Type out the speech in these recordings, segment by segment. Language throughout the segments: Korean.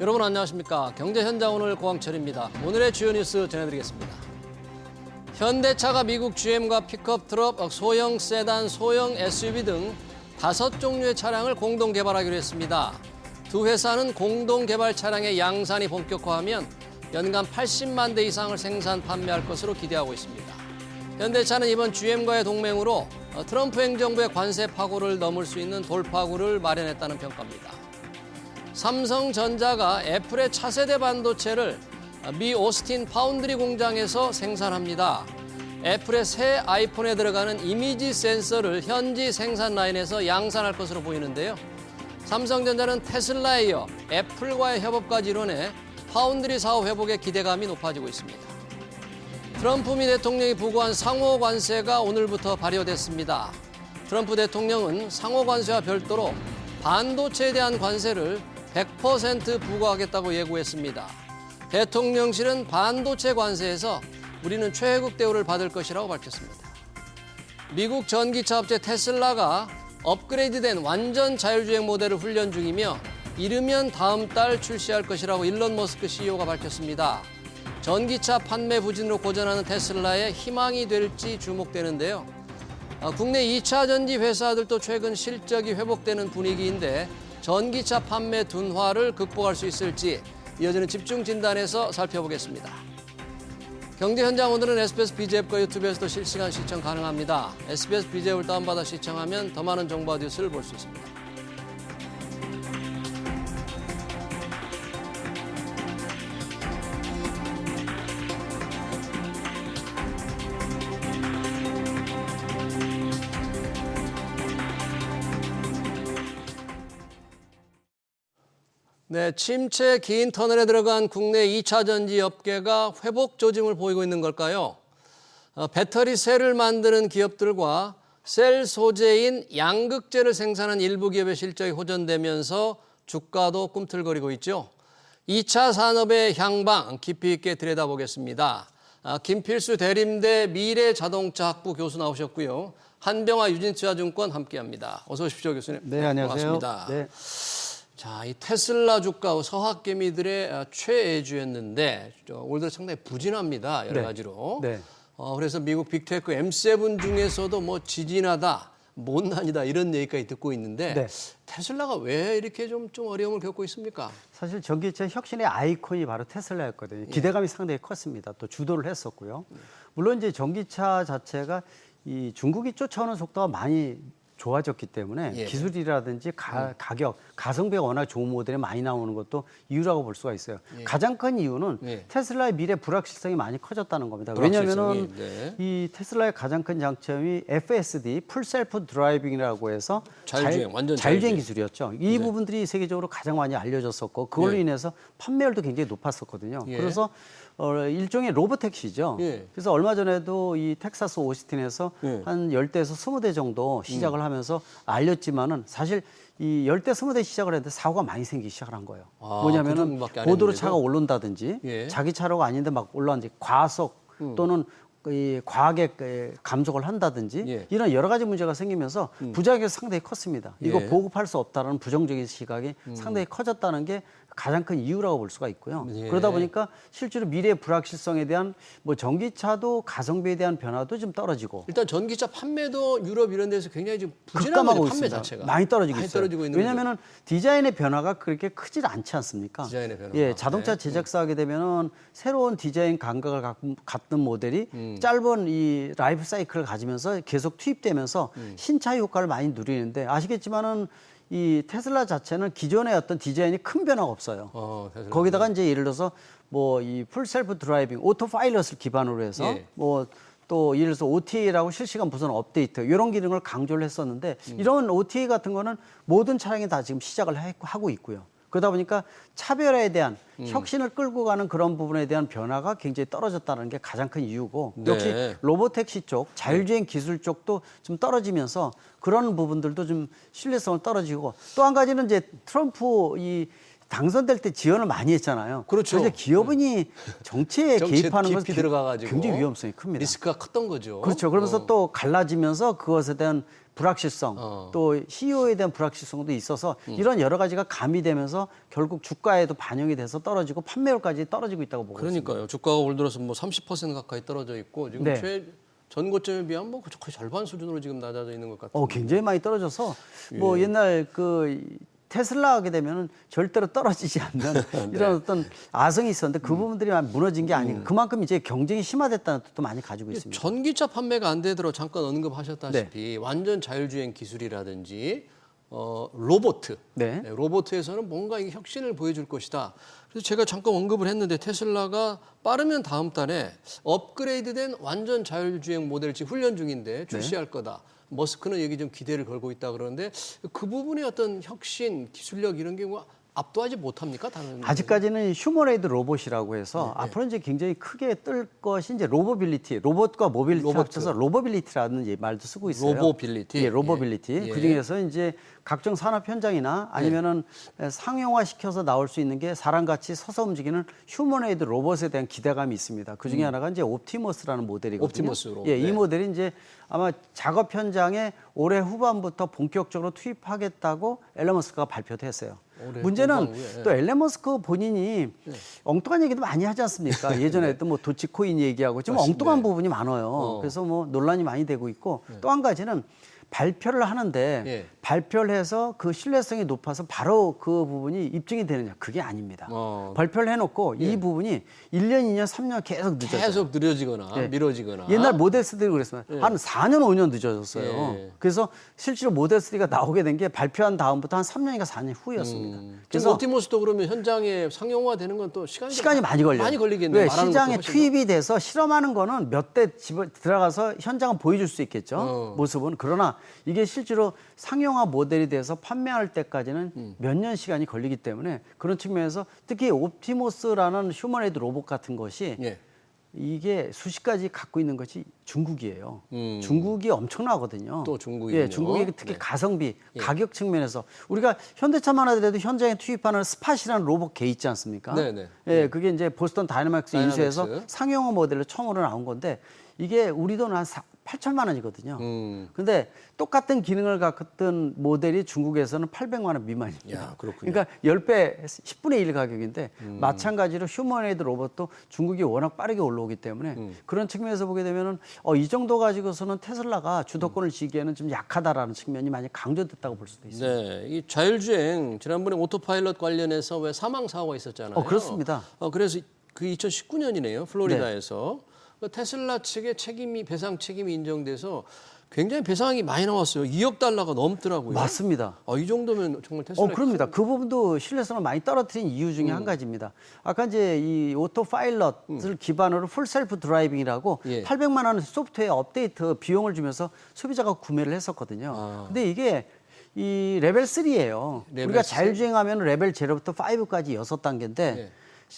여러분 안녕하십니까. 경제현장 오늘 고광철입니다. 오늘의 주요 뉴스 전해드리겠습니다. 현대차가 미국 GM과 픽업 트럭, 소형 세단, 소형 SUV 등 5종류의 차량을 공동 개발하기로 했습니다. 두 회사는 공동 개발 차량의 양산이 본격화하면 연간 80만 대 이상을 생산 판매할 것으로 기대하고 있습니다. 현대차는 이번 GM과의 동맹으로 트럼프 행정부의 관세 파고를 넘을 수 있는 돌파구를 마련했다는 평가입니다. 삼성전자가 애플의 차세대 반도체를 미 오스틴 파운드리 공장에서 생산합니다. 애플의 새 아이폰에 들어가는 이미지 센서를 현지 생산 라인에서 양산할 것으로 보이는데요. 삼성전자는 테슬라에 이어 애플과의 협업까지 이뤄내 파운드리 사업 회복에 기대감이 높아지고 있습니다. 트럼프 미 대통령이 부과한 상호 관세가 오늘부터 발효됐습니다. 트럼프 대통령은 상호 관세와 별도로 반도체에 대한 관세를 100% 부과하겠다고 예고했습니다. 대통령실은 반도체 관세에서 우리는 최혜국 대우를 받을 것이라고 밝혔습니다. 미국 전기차 업체 테슬라가 업그레이드된 완전 자율주행 모델을 훈련 중이며 이르면 다음 달 출시할 것이라고 일론 머스크 CEO가 밝혔습니다. 전기차 판매 부진으로 고전하는 테슬라의 희망이 될지 주목되는데요. 국내 2차 전지 회사들도 최근 실적이 회복되는 분위기인데 전기차 판매 둔화를 극복할 수 있을지 이어지는 집중 진단에서 살펴보겠습니다. 경제 현장 오늘은 SBS BJ 앱과 유튜브에서도 실시간 시청 가능합니다. SBS BJ 앱을 다운받아 시청하면 더 많은 정보와 뉴스를 볼 수 있습니다. 네, 침체 긴 터널에 들어간 국내 2차 전지 업계가 회복 조짐을 보이고 있는 걸까요? 배터리 셀을 만드는 기업들과 셀 소재인 양극재를 생산하는 일부 기업의 실적이 호전되면서 주가도 꿈틀거리고 있죠. 2차 산업의 향방 깊이 있게 들여다보겠습니다. 김필수 대림대 미래자동차학부 교수 나오셨고요. 한병화 유진투자증권 함께합니다. 어서 오십시오, 교수님. 네, 안녕하세요. 반갑습니다. 네. 자, 이 테슬라 주가 서학개미들의 최애주였는데 올 들어 상당히 부진합니다. 여러 가지로. 네. 그래서 미국 빅테크 M7 중에서도 뭐 지진하다, 못난이다 이런 얘기까지 듣고 있는데 네. 테슬라가 왜 이렇게 좀 어려움을 겪고 있습니까? 사실 전기차 혁신의 아이콘이 바로 테슬라였거든요. 기대감이 상당히 컸습니다. 또 주도를 했었고요. 물론 이제 전기차 자체가 이 중국이 쫓아오는 속도가 많이 좋아졌기 때문에 기술이라든지 가격, 가성비가 워낙 좋은 모델이 많이 나오는 것도 이유라고 볼 수가 있어요. 가장 큰 이유는 테슬라의 미래 불확실성이 많이 커졌다는 겁니다. 왜냐하면 이 테슬라의 가장 큰 장점이 FSD, 풀셀프 드라이빙이라고 해서 자율주행 기술이었죠. 이 부분들이 세계적으로 가장 많이 알려졌었고 그걸로 인해서 판매율도 굉장히 높았었거든요. 그래서 일종의 로보택시죠. 그래서 얼마 전에도 이 텍사스 오스틴에서 한 10대에서 20대 정도 시작을 하면서 알렸지만은 사실 이 10대 20대 시작을 했는데 사고가 많이 생기기 시작을 한 거예요. 뭐냐면은 고도로 차가 오른다든지 자기 차로가 아닌데 막 올라왔는지 과속 또는 이 과하게 감속을 한다든지 이런 여러 가지 문제가 생기면서 부작용이 상당히 컸습니다. 이거 보급할 수 없다는 부정적인 시각이 상당히 커졌다는 게 가장 큰 이유라고 볼 수가 있고요. 그러다 보니까 실제로 미래의 불확실성에 대한 뭐 전기차도 가성비에 대한 변화도 좀 떨어지고 일단 전기차 판매도 유럽 이런 데서 굉장히 좀 부진한 거죠. 판매 자체가 많이 떨어지고 있어요. 있는 왜냐하면 디자인의 변화가 그렇게 크질 않지 않습니까? 디자인의 변화. 예, 자동차 제작사 하게 되면은 새로운 디자인 감각을 갖는 모델이 짧은 이 라이프 사이클을 가지면서 계속 투입되면서 신차 효과를 많이 누리는데 아시겠지만은 이 테슬라 자체는 기존의 어떤 디자인이 큰 변화가 없어요. 거기다가 이제 예를 들어서 뭐 이 풀셀프 드라이빙, 오토 파일럿을 기반으로 해서 뭐 또 예를 들어서 OTA라고 실시간 무선 업데이트 이런 기능을 강조를 했었는데 이런 OTA 같은 거는 모든 차량이 다 지금 시작을 하고 있고요. 그러다 보니까 차별화에 대한 혁신을 끌고 가는 그런 부분에 대한 변화가 굉장히 떨어졌다는 게 가장 큰 이유고 역시 로보택시 쪽, 자율주행 기술 쪽도 좀 떨어지면서 그런 부분들도 좀 신뢰성을 떨어지고 또 한 가지는 이제 트럼프 이 당선될 때 지원을 많이 했잖아요. 그렇죠. 그래서 기업은이 정치에 개입하는 것은 깊이 들어가가지고 굉장히 위험성이 큽니다. 리스크가 컸던 거죠. 그렇죠. 그러면서 또 갈라지면서 그것에 대한 불확실성, 또 CEO에 대한 불확실성도 있어서 이런 여러 가지가 가미되면서 결국 주가에도 반영이 돼서 떨어지고 판매율까지 떨어지고 있다고 보고 있습니다. 그러니까요. 주가가 올 들어서 뭐 30% 가까이 떨어져 있고 지금 네. 전고점에 비하면 뭐 거의 절반 수준으로 지금 낮아져 있는 것 같아요. 굉장히 많이 떨어져서 뭐 옛날 그 테슬라 하게 되면은 절대로 떨어지지 않는 이런 어떤 아성이 있었는데 그 부분들이 많이 무너진 게 아니고 그만큼 이제 경쟁이 심화됐다는 뜻도 많이 가지고 있습니다. 전기차 판매가 안 되도록 잠깐 언급하셨다시피 완전 자율주행 기술이라든지 로보트, 네. 로보트에서는 뭔가 이게 혁신을 보여줄 것이다. 그래서 제가 잠깐 언급을 했는데 테슬라가 빠르면 다음 달에 업그레이드된 완전 자율주행 모델 지금 훈련 중인데 출시할 거다. 머스크는 여기 좀 기대를 걸고 있다 그러는데 그 부분의 어떤 혁신, 기술력 이런 게 뭐 압도하지 못합니까? 다른 아직까지는 휴머노이드 로봇이라고 해서 앞으로 이제 굉장히 크게 뜰 것이 이제 로보빌리티, 로봇과 모빌리티 합쳐서 로보빌리티라는 말도 쓰고 있어요. 로보빌리티. 예, 로보빌리티. 예. 그 중에서 이제 각종 산업 현장이나 아니면은 상용화 시켜서 나올 수 있는 게 사람같이 서서 움직이는 휴머노이드 로봇에 대한 기대감이 있습니다. 그 중에 하나가 이제 옵티머스라는 모델이거든요. 옵티머스 로봇. 예, 이 네. 모델이 이제 아마 작업 현장에 올해 후반부터 본격적으로 투입하겠다고 앨런 머스크가 발표도 했어요. 문제는 후반 후에. 또 앨런 머스크 본인이 엉뚱한 얘기도 많이 하지 않습니까? 예전에 또 뭐 도치코인 얘기하고 좀 엉뚱한 부분이 많아요. 그래서 뭐 논란이 많이 되고 있고 또 한 가지는 발표를 하는데 예. 발표를 해서 그 신뢰성이 높아서 바로 그 부분이 입증이 되느냐 그게 아닙니다. 발표를 해놓고 이 부분이 1년, 2년, 3년 계속 늦어져요. 계속 느려지거나 미뤄지거나. 옛날 모델 3도 그랬습니다. 한 4년, 5년 늦어졌어요. 예. 그래서 실제로 모델 3가 나오게 된 게 발표한 다음부터 한 3년인가 4년 후였습니다. 그래서 그래서 옵티머스도 그러면 현장에 상용화되는 건 또 시간이 많이 걸려요. 많이 걸리겠네요. 왜 말하는 시장에 것도 훨씬 투입이 돼서 실험하는 거는 몇 대 집에 들어가서 현장은 보여줄 수 있겠죠. 모습은. 그러나 이게 실제로 상용화 모델이 돼서 판매할 때까지는 몇 년 시간이 걸리기 때문에 그런 측면에서 특히 옵티머스라는 휴머노이드 로봇 같은 것이 예. 이게 수십 가지 갖고 있는 것이 중국이에요. 중국이 엄청나거든요. 또 중국이군요. 예, 중국이 특히 네. 가성비, 가격 측면에서 우리가 현대차만 하더라도 현장에 투입하는 스팟이라는 로봇 개 있지 않습니까? 네네. 예, 그게 이제 보스턴 다이나믹스 다이나믹스. 인수해서 상용화 모델로 처음으로 나온 건데 이게 우리 돈 한 8천만 원이거든요. 근데 똑같은 기능을 갖던 모델이 중국에서는 800만 원 미만입니다. 야, 그렇군요. 그러니까 10배, 10분의 1 가격인데 마찬가지로 휴머노이드 로봇도 중국이 워낙 빠르게 올라오기 때문에 그런 측면에서 보게 되면은 이 정도 가지고서는 테슬라가 주도권을 쥐기에는 좀 약하다라는 측면이 많이 강조됐다고 볼 수도 있습니다. 네, 이 자율주행 지난번에 오토파일럿 관련해서 왜 사망 사고가 있었잖아요. 그렇습니다. 그래서 그 2019년이네요. 플로리다에서 그 테슬라 측의 배상 책임이 인정돼서 굉장히 배상이 많이 나왔어요. 2억 달러가 넘더라고요. 맞습니다. 이 정도면 정말 테슬라. 그럽니다. 그 부분도 신뢰성을 많이 떨어뜨린 이유 중에 한 가지입니다. 아까 이제 이 오토 파일럿을 기반으로 풀 셀프 드라이빙이라고 예. 800만 원 소프트웨어 업데이트 비용을 주면서 소비자가 구매를 했었거든요. 근데 이게 이 레벨 3예요. 레벨 우리가 3? 자율주행하면 레벨 0부터 5까지 6단계인데 예.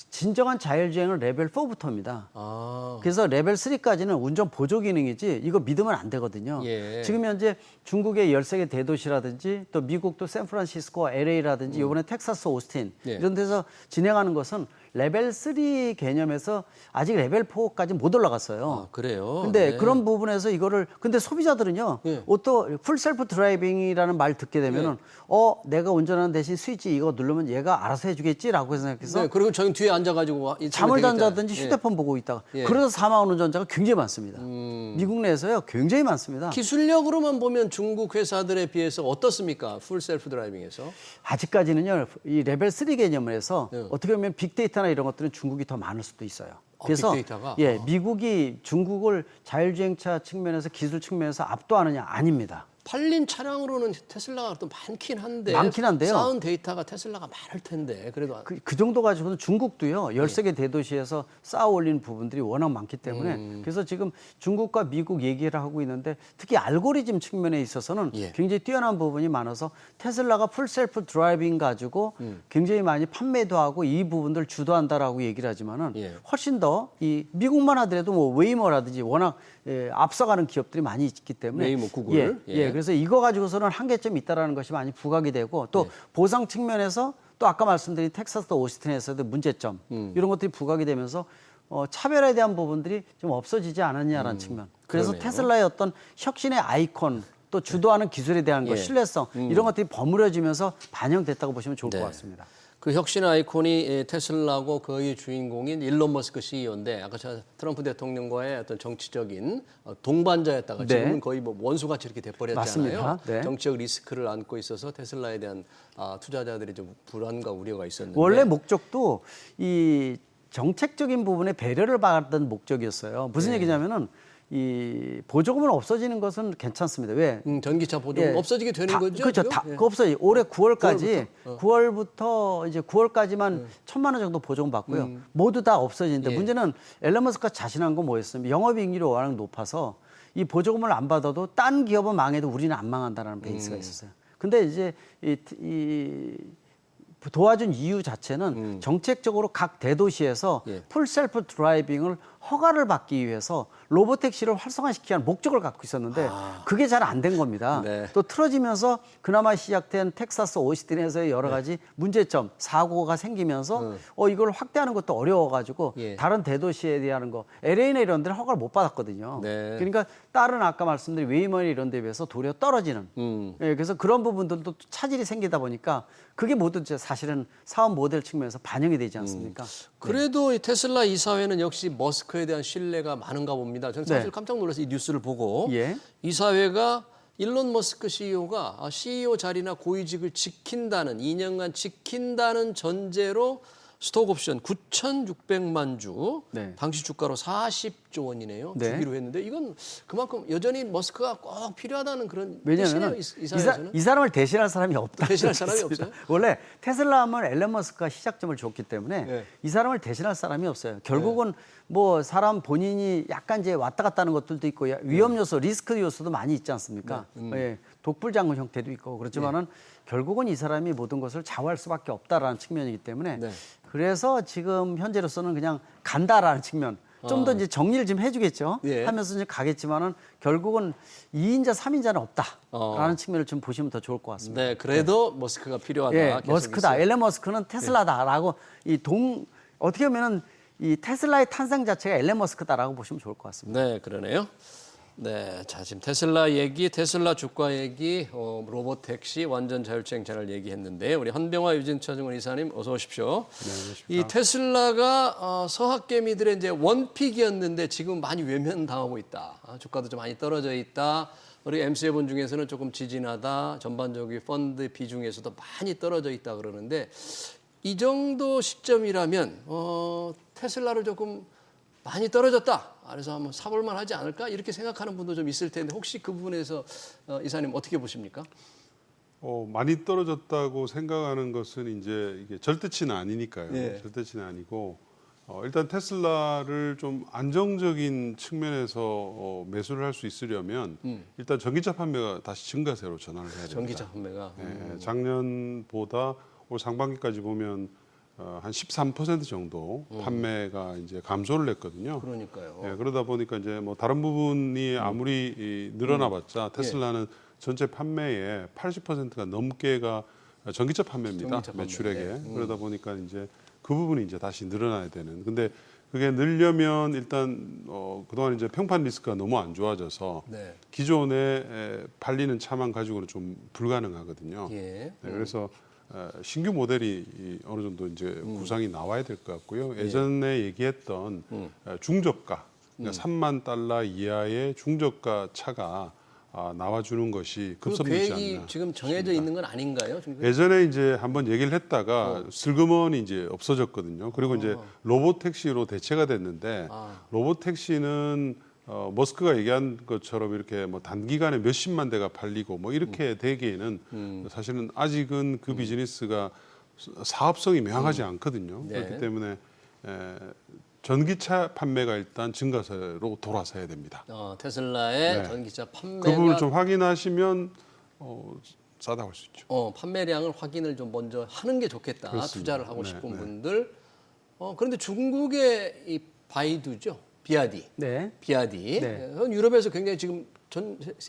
진정한 자율주행은 레벨 4부터입니다. 아, 그래서 레벨 3까지는 운전 보조 기능이지 이거 믿으면 안 되거든요. 예. 지금 현재 중국의 13개 대도시라든지 또 미국도 샌프란시스코, LA라든지 이번에 텍사스 오스틴 예. 이런 데서 진행하는 것은 레벨 3 개념에서 아직 레벨 4까지 못 올라갔어요. 그래요. 근데 네. 그런 부분에서 이거를 근데 소비자들은요. 예. 오토 풀 셀프 드라이빙이라는 말 듣게 되면은 내가 운전하는 대신 스위치 이거 누르면 얘가 알아서 해주겠지라고 생각해서 네, 그리고 저희 뒤에 앉아가지고 잠을 되겠다. 잔다든지 예. 휴대폰 보고 있다가 예. 그래서 사망하는 운전자가 굉장히 많습니다. 미국 내에서요 굉장히 많습니다. 기술력으로만 보면 중국 회사들에 비해서 어떻습니까? 풀 셀프 드라이빙에서. 아직까지는요 이 레벨 3 개념을 해서 네. 어떻게 보면 빅데이터나 이런 것들은 중국이 더 많을 수도 있어요. 그래서 빅데이터가? 미국이 중국을 자율주행차 측면에서 기술 측면에서 압도하느냐 아닙니다. 팔린 차량으로는 테슬라가 또 많긴 한데 많긴 한데요. 쌓은 데이터가 테슬라가 많을 텐데 그래도 그 정도 가지고는 중국도요 13개 대도시에서 쌓아 올린 부분들이 워낙 많기 때문에 그래서 지금 중국과 미국 얘기를 하고 있는데 특히 알고리즘 측면에 있어서는 예. 굉장히 뛰어난 부분이 많아서 테슬라가 풀 셀프 드라이빙 가지고 굉장히 많이 판매도 하고 이 부분들 주도한다라고 얘기를 하지만은 예. 훨씬 더 이 미국만 하더라도 뭐 웨이머라든지 워낙 앞서가는 기업들이 많이 있기 때문에 웨이모, 구글. 그래서 이거 가지고서는 한계점이 있다라는 것이 많이 부각이 되고 또 보상 측면에서 또 아까 말씀드린 텍사스 오스틴에서도 문제점 이런 것들이 부각이 되면서 차별에 대한 부분들이 좀 없어지지 않았냐라는 측면. 그래서 그러네요. 테슬라의 어떤 혁신의 아이콘 또 주도하는 기술에 대한 것, 예. 신뢰성 이런 것들이 버무려지면서 반영됐다고 보시면 좋을 것 같습니다. 그 혁신의 아이콘이 테슬라고 거의 주인공인 일론 머스크 CEO인데 아까 트럼프 대통령과의 어떤 정치적인 동반자였다가 네. 지금은 거의 뭐 원수같이 이렇게 돼버렸잖아요. 맞습니다. 네. 정치적 리스크를 안고 있어서 테슬라에 대한 투자자들이 좀 불안과 우려가 있었는데 원래 목적도 이 정책적인 부분에 배려를 받던 목적이었어요. 무슨 얘기냐면은 이 보조금은 없어지는 것은 괜찮습니다. 왜? 전기차 보조금 예. 없어지게 되는 거죠? 그렇죠. 지금? 다 예. 그거 없어요. 올해 9월까지 9월부터? 9월부터 이제 9월까지만 1,000만 원 정도 보조금 받고요. 모두 다 없어지는데 예. 문제는 앨런 머스크가 자신한 건 뭐였습니까? 영업이익률이 워낙 높아서 이 보조금을 안 받아도 딴 기업은 망해도 우리는 안 망한다라는 베이스가 있었어요. 근데 이제 이 도와준 이유 자체는 정책적으로 각 대도시에서 예. 풀 셀프 드라이빙을 허가를 받기 위해서 로보택시를 활성화시키기 위한 목적을 갖고 있었는데 그게 잘 안 된 겁니다. 네. 또 틀어지면서 그나마 시작된 텍사스 오스틴에서의 여러 가지 문제점, 사고가 생기면서 이걸 확대하는 것도 어려워가지고 예. 다른 대도시에 대한 거 LA나 이런 데는 허가를 못 받았거든요. 네. 그러니까 다른 아까 말씀드린 웨이머니 이런 데에 비해서 도리어 떨어지는 예, 그래서 그런 부분들도 또 차질이 생기다 보니까 그게 모두 이제 사실은 사업 모델 측면에서 반영이 되지 않습니까? 그래도 이 테슬라 이사회는 역시 머스크에 대한 신뢰가 많은가 봅니다. 저는 사실 네. 깜짝 놀라서 이 뉴스를 보고 예. 이사회가 일론 머스크 CEO가 CEO 자리나 고위직을 지킨다는 2년간 지킨다는 전제로 스톡 옵션 9,600만 주, 네. 당시 주가로 40조 원이네요. 네. 주기로 했는데 이건 그만큼 여전히 머스크가 꼭 필요하다는 그런 왜냐하면 뜻이네요. 이사회에서는. 이 사람을 대신할 사람이 없다. 대신할 사람이 없어요? 원래 테슬라 하면 앨런 머스크가 시작점을 줬기 때문에 네. 이 사람을 대신할 사람이 없어요. 결국은 뭐 사람 본인이 약간 이제 왔다 갔다 하는 것들도 있고 위험 요소, 리스크 요소도 많이 있지 않습니까? 예, 독불장군 형태도 있고 그렇지만은 결국은 이 사람이 모든 것을 좌우할 수밖에 없다라는 측면이기 때문에 네. 그래서 지금 현재로서는 그냥 간다라는 측면. 좀 더 이제 정리를 좀 해주겠죠. 예. 하면서 이제 가겠지만은 결국은 2인자, 3인자는 없다라는 측면을 좀 보시면 더 좋을 것 같습니다. 네, 그래도 머스크가 필요하다. 예, 계속 머스크다. 있어요. 앨런 머스크는 테슬라다라고 어떻게 보면은 이 테슬라의 탄생 자체가 앨런 머스크다라고 보시면 좋을 것 같습니다. 네, 그러네요. 네, 자 지금 테슬라 얘기, 테슬라 주가 얘기, 로봇 택시, 완전 자율주행 차를 얘기했는데 우리 한병화 유진차증원 이사님 어서 오십시오. 네, 이 테슬라가 서학개미들의 이제 원픽이었는데 지금 많이 외면당하고 있다. 주가도 좀 많이 떨어져 있다. 우리 MC7 중에서는 조금 지진하다. 전반적인 펀드 비중에서도 많이 떨어져 있다 그러는데 이 정도 시점이라면 테슬라를 조금 많이 떨어졌다. 그래서 한번 사볼만 하지 않을까 이렇게 생각하는 분도 좀 있을 텐데 혹시 그 부분에서 이사님 어떻게 보십니까? 많이 떨어졌다고 생각하는 것은 이제 이게 절대치는 아니니까요. 예. 절대치는 아니고 일단 테슬라를 좀 안정적인 측면에서 매수를 할 수 있으려면 일단 전기차 판매가 다시 증가세로 전환을 해야 됩니다. 전기차 판매가 예, 작년보다 올 상반기까지 보면 한 13% 정도 판매가 이제 감소를 했거든요. 그러니까요. 예, 그러다 보니까 이제 뭐 다른 부분이 아무리 늘어나봤자 테슬라는 전체 판매의 80%가 넘게가 전기차 판매입니다. 전기차 판매. 매출액에. 네. 그러다 보니까 이제 그 부분이 이제 다시 늘어나야 되는. 근데 그게 늘려면 일단 그동안 이제 평판 리스크가 너무 안 좋아져서 네. 기존에 팔리는 차만 가지고는 좀 불가능하거든요. 예. 네, 그래서 신규 모델이 어느 정도 이제 구상이 나와야 될 것 같고요. 예전에 얘기했던 중저가, 그러니까 3만 달러 이하의 중저가 차가 나와주는 것이 그 급선무지 계획이 않나. 지금 정해져 있는 건 아닌가요? 지금? 예전에 이제 한번 얘기를 했다가 슬그머니 이제 없어졌거든요. 그리고 이제 로봇 택시로 대체가 됐는데 로봇 택시는 머스크가 얘기한 것처럼 이렇게 뭐 단기간에 몇십만 대가 팔리고 뭐 이렇게 되기에는 사실은 아직은 그 비즈니스가 사업성이 명확하지 않거든요. 네. 그렇기 때문에 전기차 판매가 일단 증가세로 돌아서야 됩니다. 테슬라의 네. 전기차 판매가 그 부분을 좀 확인하시면 싸다고 할 수 있죠. 판매량을 확인을 좀 먼저 하는 게 좋겠다. 그렇습니다. 투자를 하고 네, 싶은 네. 분들. 그런데 중국의 이 바이두죠. 비아디. 네. 비아디. 네. 그건 유럽에서 굉장히 지금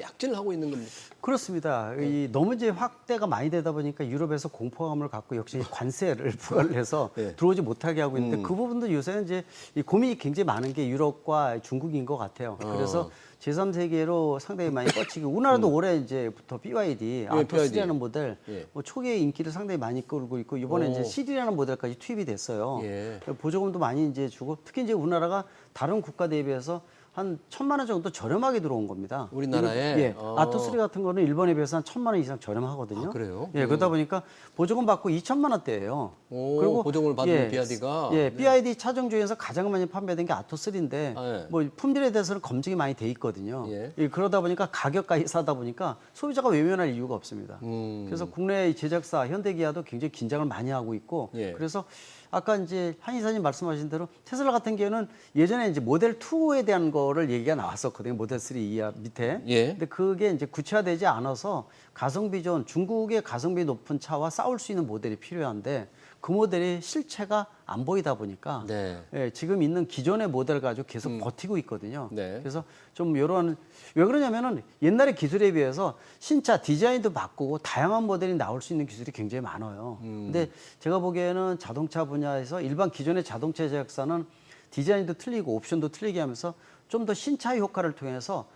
약진을 하고 있는 겁니까? 그렇습니다. 이 너무 이제 확대가 많이 되다 보니까 유럽에서 공포감을 갖고 역시 관세를 부과를 해서 네. 들어오지 못하게 하고 있는데 그 부분도 요새는 이제 이 고민이 굉장히 많은 게 유럽과 중국인 것 같아요. 그래서 제3세계로 상당히 많이 뻗치고 우리나라도 올해 이제부터 BYD 아토3라는 모델 예. 뭐 초기에 인기를 상당히 많이 끌고 있고 이번에 이제 CD라는 모델까지 투입이 됐어요. 예. 보조금도 많이 이제 주고 특히 이제 우리나라가 다른 국가 대비해서 한 1,000만 원 정도 저렴하게 들어온 겁니다. 우리나라에? 예. 아토3 같은 거는 일본에 비해서 한 1,000만 원 이상 저렴하거든요. 아, 그래요? 예, 그러다 보니까 보조금 받고 2천만 원대예요. 오, 보조금을 받은 BYD가? 예, BYD 차종 중에서 가장 많이 판매된 게 아토3인데 아, 예. 뭐 품질에 대해서는 검증이 많이 돼 있거든요. 예. 예, 그러다 보니까 가격까지 싸다 보니까 소비자가 외면할 이유가 없습니다. 그래서 국내 제작사 현대기아도 굉장히 긴장을 많이 하고 있고 예. 그래서 아까 이제 한 이사님 말씀하신 대로 테슬라 같은 경우는 예전에 이제 모델 2에 대한 거를 얘기가 나왔었거든요. 모델 3 이하 밑에. 예. 근데 그게 이제 구체화되지 않아서 가성비 좋은 중국의 가성비 높은 차와 싸울 수 있는 모델이 필요한데 그 모델이 실체가 안 보이다 보니까 네. 예, 지금 있는 기존의 모델 가지고 계속 버티고 있거든요. 네. 그래서 좀 이런 왜 그러냐면은 옛날의 기술에 비해서 신차 디자인도 바꾸고 다양한 모델이 나올 수 있는 기술이 굉장히 많아요. 근데 제가 보기에는 자동차 분야에서 일반 기존의 자동차 제작사는 디자인도 틀리고 옵션도 틀리게 하면서 좀 더 신차 효과를 통해서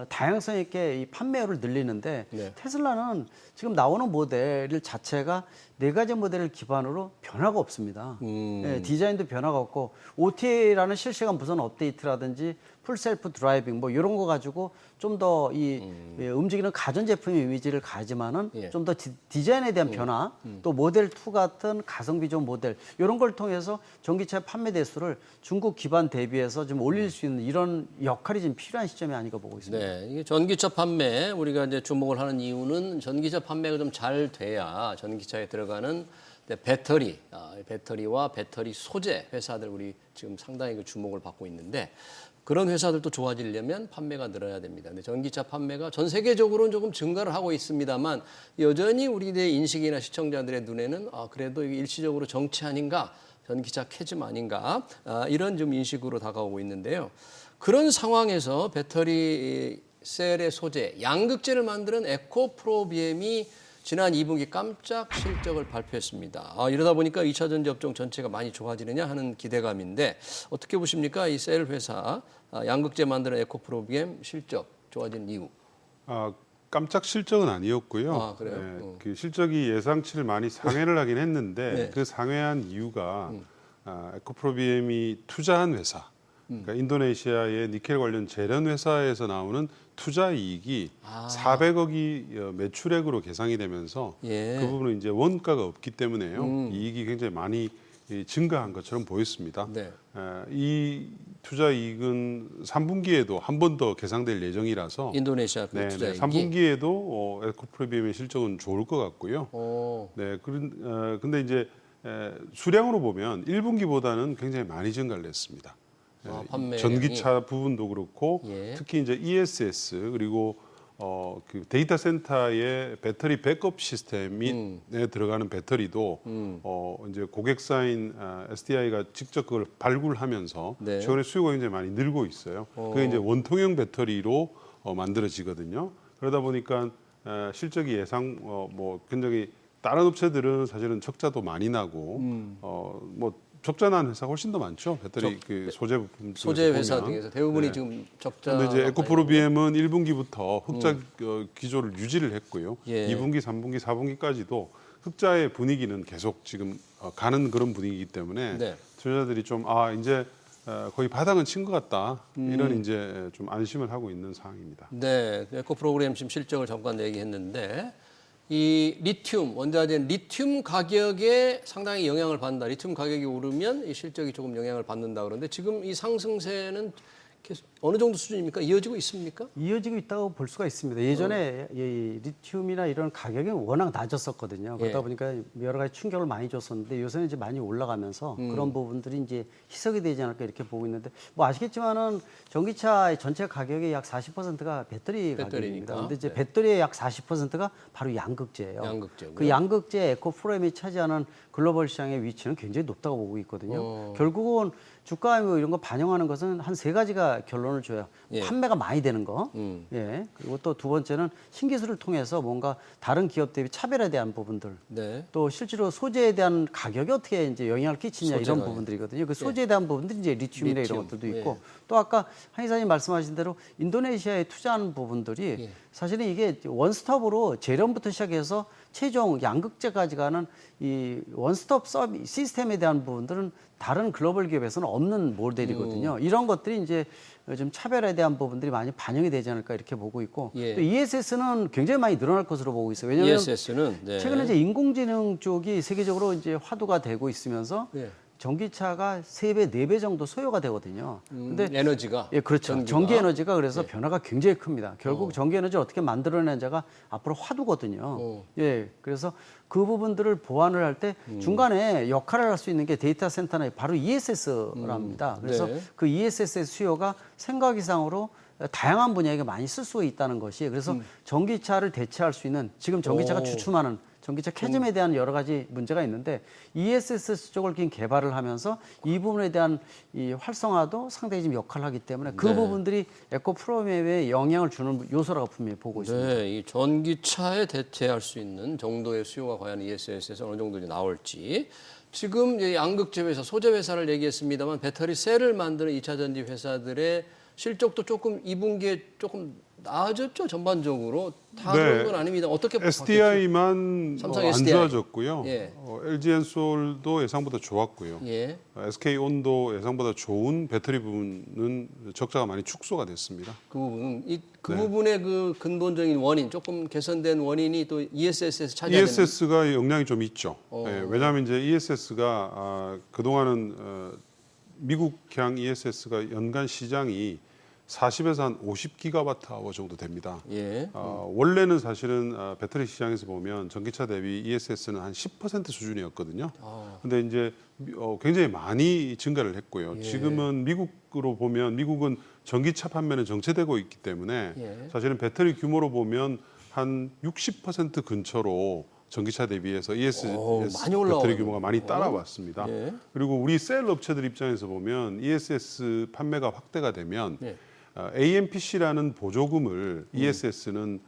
다양성 있게 이 판매율을 늘리는데 네. 테슬라는 지금 나오는 모델 자체가 4가지 모델을 기반으로 변화가 없습니다. 예, 디자인도 변화가 없고 OTA라는 실시간 무선 업데이트라든지 풀셀프 드라이빙 뭐 이런 거 가지고 좀 더 이 움직이는 가전제품의 이미지를 가지만은 예. 좀 더 디자인에 대한 변화 또 모델 2 같은 가성비 좋은 모델 이런 걸 통해서 전기차 판매 대수를 중국 기반 대비해서 좀 올릴 수 있는 이런 역할이 지금 필요한 시점이 아닌가 보고 있습니다. 네, 이게 전기차 판매 우리가 이제 주목을 하는 이유는 전기차 판매가 좀 잘 돼야 전기차에 들어가는 배터리, 배터리와 배터리 소재 회사들 우리 지금 상당히 그 주목을 받고 있는데 그런 회사들도 좋아지려면 판매가 늘어야 됩니다. 근데 전기차 판매가 전 세계적으로는 조금 증가를 하고 있습니다만 여전히 우리의 인식이나 시청자들의 눈에는 그래도 이게 일시적으로 정치 아닌가, 전기차 캐즘 아닌가 이런 좀 인식으로 다가오고 있는데요. 그런 상황에서 배터리 셀의 소재, 양극재를 만드는 에코프로비엠이 지난 2분기 깜짝 실적을 발표했습니다. 이러다 보니까 2차 전지 업종 전체가 많이 좋아지느냐 하는 기대감인데 어떻게 보십니까? 이 셀 회사 양극재 만드는 에코프로비엠 실적 좋아지는 이유. 깜짝 실적은 아니었고요. 그래요? 네, 그 실적이 예상치를 많이 상회를 하긴 했는데 네. 그 상회한 이유가 에코프로비엠이 투자한 회사, 그러니까 인도네시아의 니켈 관련 재련 회사에서 나오는 투자 이익이 400억이 매출액으로 계상이 되면서 예. 그 부분은 이제 원가가 없기 때문에요. 이익이 굉장히 많이 증가한 것처럼 보였습니다. 네. 이 투자 이익은 3분기에도 한 번 더 계상될 예정이라서 인도네시아 그 투자 이익이. 3분기에도 에코프로비엠의 실적은 좋을 것 같고요. 네, 근데 이제 수량으로 보면 1분기보다는 굉장히 많이 증가를 했습니다. 판매량이. 전기차 부분도 그렇고 예. 특히 이제 ESS 그리고 그 데이터 센터의 배터리 백업 시스템에 들어가는 배터리도 이제 고객사인 SDI가 직접 그걸 발굴하면서 네. 최근에 수요가 굉장히 많이 늘고 있어요. 그게 이제 원통형 배터리로 만들어지거든요. 그러다 보니까 실적이 예상 뭐 굉장히 다른 업체들은 사실은 적자도 많이 나고 뭐 적자 난 회사가 훨씬 더 많죠. 배터리 그 소재 부품 소재 회사 보면. 중에서 대부분이 네. 지금 적자. 그런데 이제 에코프로비엠은 1분기부터 흑자 기조를 유지를 했고요. 예. 2분기, 3분기, 4분기까지도 흑자의 분위기는 계속 지금 가는 그런 분위기이기 때문에 네. 투자자들이 좀 이제 거의 바닥은 친 것 같다 이런 이제 좀 안심을 하고 있는 상황입니다. 네, 에코 프로그램 지금 실적을 잠깐 얘기했는데 이 리튬 원자재 리튬 가격에 상당히 영향을 받는다. 리튬 가격이 오르면 이 실적이 조금 영향을 받는다 그런데 지금 이 상승세는 계속 어느 정도 수준입니까? 이어지고 있습니까? 이어지고 있다고 볼 수가 있습니다. 예전에 이 리튬이나 이런 가격이 워낙 낮았었거든요. 그러다 예. 보니까 여러 가지 충격을 많이 줬었는데 요새는 이제 많이 올라가면서 그런 부분들이 이제 희석이 되지 않을까 이렇게 보고 있는데 뭐 아시겠지만은 전기차 전체 가격의 약 40%가 배터리 배터리니까. 가격입니다. 근데 이제 네. 배터리의 약 40%가 바로 양극재예요. 양극재고요. 그 양극재 에코프로엠이 차지하는 글로벌 시장의 위치는 굉장히 높다고 보고 있거든요. 결국은 주가 뭐 이런 거 반영하는 것은 한 3가지가 가지가 결론을 줘요. 예. 판매가 많이 되는 거. 예. 그리고 또 두 번째는 신기술을 통해서 뭔가 다른 기업 대비 차별에 대한 부분들. 네. 또 실제로 소재에 대한 가격이 어떻게 이제 영향을 끼치냐 이런 소재가, 부분들이거든요. 그 소재에 대한 부분들이 이제 리튬이나 리튬. 이런 것들도 있고 예. 또 아까 한 이사님 말씀하신 대로 인도네시아에 투자한 부분들이 예. 사실은 이게 원스톱으로 재련부터 시작해서 최종 양극재까지 가는 이 원스톱 서비스 시스템에 대한 부분들은 다른 글로벌 기업에서는 없는 모델이거든요. 이런 것들이 이제 좀 차별에 대한 부분들이 많이 반영이 되지 않을까 이렇게 보고 있고 예. 또 ESS는 굉장히 많이 늘어날 것으로 보고 있어요. 왜냐하면 ESS는 네. 최근에 이제 인공지능 쪽이 세계적으로 이제 화두가 되고 있으면서 예. 전기차가 3배, 4배 정도 소요가 되거든요. 근데 에너지가 예, 그렇죠. 전기가. 전기 에너지가 그래서 변화가 굉장히 큽니다. 결국 전기 에너지를 어떻게 만들어내는 자가 앞으로 화두거든요. 예, 그래서 그 부분들을 보완을 할 때 중간에 역할을 할 수 있는 게 데이터 센터나 바로 ESS랍니다. 그래서 네. 그 ESS의 수요가 생각 이상으로 다양한 분야에 많이 쓸 수 있다는 것이 그래서 전기차를 대체할 수 있는 지금 전기차가 주춤하는 전기차 캐즘에 대한 여러 가지 문제가 있는데 ESS 쪽을 개발을 하면서 이 부분에 대한 이 활성화도 상당히 좀 역할을 하기 때문에 그 네. 부분들이 에코 프로그램에 영향을 주는 요소라고 분명히 보고 있습니다. 네, 이 전기차에 대체할 수 있는 정도의 수요가 과연 ESS에서 어느 정도 나올지. 지금 이 양극재 회사, 소재 회사를 얘기했습니다만 배터리 셀을 만드는 2차 전지 회사들의 실적도 조금 2분기에 조금 나아졌죠, 전반적으로. 다 네. 그런 건 아닙니다. 어떻게 SDI만 삼성 안 SDI. 좋아졌고요. 예. LG엔솔도 예상보다 좋았고요. 예. SK온도 예상보다 좋은 배터리 부분은 적자가 많이 축소가 됐습니다. 그 부분, 그 네. 부분의 그 근본적인 원인, 조금 개선된 원인이 또 ESS에서 차지하는. ESS가 영향이 좀 있죠. 예, 왜냐하면 이제 ESS가 그동안은 미국향 ESS가 연간 시장이 40에서 한 50기가와트 정도 됩니다. 예. 원래는 사실은 배터리 시장에서 보면 전기차 대비 ESS는 한 10% 수준이었거든요. 근데 이제 굉장히 많이 증가를 했고요. 예. 지금은 미국으로 보면 미국은 전기차 판매는 정체되고 있기 때문에 예. 사실은 배터리 규모로 보면 한 60% 근처로 전기차 대비해서 ESS 많이 올라오네요. 배터리 규모가 많이 따라왔습니다. 예. 그리고 우리 셀 업체들 입장에서 보면 ESS 판매가 확대가 되면 예. AMPC라는 보조금을 ESS는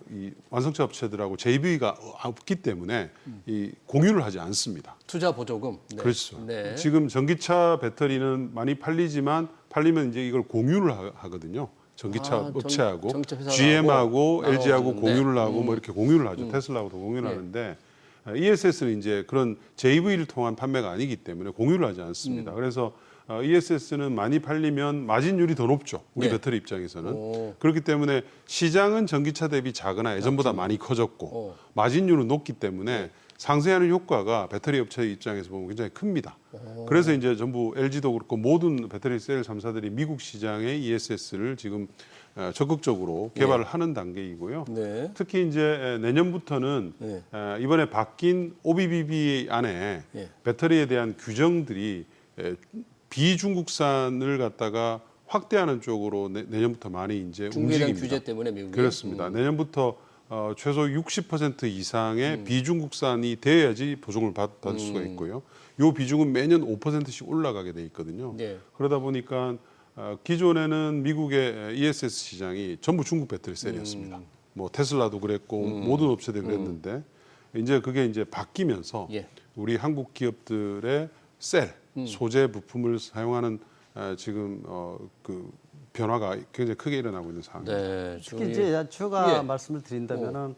이 완성차 업체들하고 JV가 없기 때문에 이 공유를 하지 않습니다. 투자 보조금. 네. 그렇죠. 네. 지금 전기차 배터리는 많이 팔리면 이제 이걸 공유를 하거든요. 전기차 업체하고 전기차 회사하고 GM하고 LG하고 나눠주는데. 공유를 하고 뭐 이렇게 공유를 하죠. 테슬라하고도 공유를 네. 하는데 ESS는 이제 그런 JV를 통한 판매가 아니기 때문에 공유를 하지 않습니다. 그래서 ESS는 많이 팔리면 마진율이 더 높죠. 우리 네. 배터리 입장에서는. 그렇기 때문에 시장은 전기차 대비 작으나 예전보다 많이 커졌고 마진율은 높기 때문에 상쇄하는 효과가 배터리 업체 입장에서 보면 굉장히 큽니다. 그래서 이제 전부 LG도 그렇고 모든 배터리 셀 3사들이 미국 시장의 ESS를 지금 적극적으로 개발을 하는 단계이고요. 네. 특히 이제 내년부터는 네. 이번에 바뀐 OBBB 안에 예. 배터리에 대한 규정들이 비중국산을 갖다가 확대하는 쪽으로 내년부터 많이 이제 중국에 대한 움직입니다. 규제 때문에 미국이. 그렇습니다. 내년부터 최소 60% 이상의 비중국산이 돼야지 보증을 받을 수가 있고요. 이 비중은 매년 5%씩 올라가게 돼 있거든요. 네. 그러다 보니까 기존에는 미국의 ESS 시장이 전부 중국 배터리 셀이었습니다. 뭐 테슬라도 그랬고 모든 업체들이 그랬는데 이제 그게 이제 바뀌면서 예. 우리 한국 기업들의 셀 소재 부품을 사용하는 지금 그 변화가 굉장히 크게 일어나고 있는 상황입니다. 네. 특히 이제 추가 예. 말씀을 드린다면은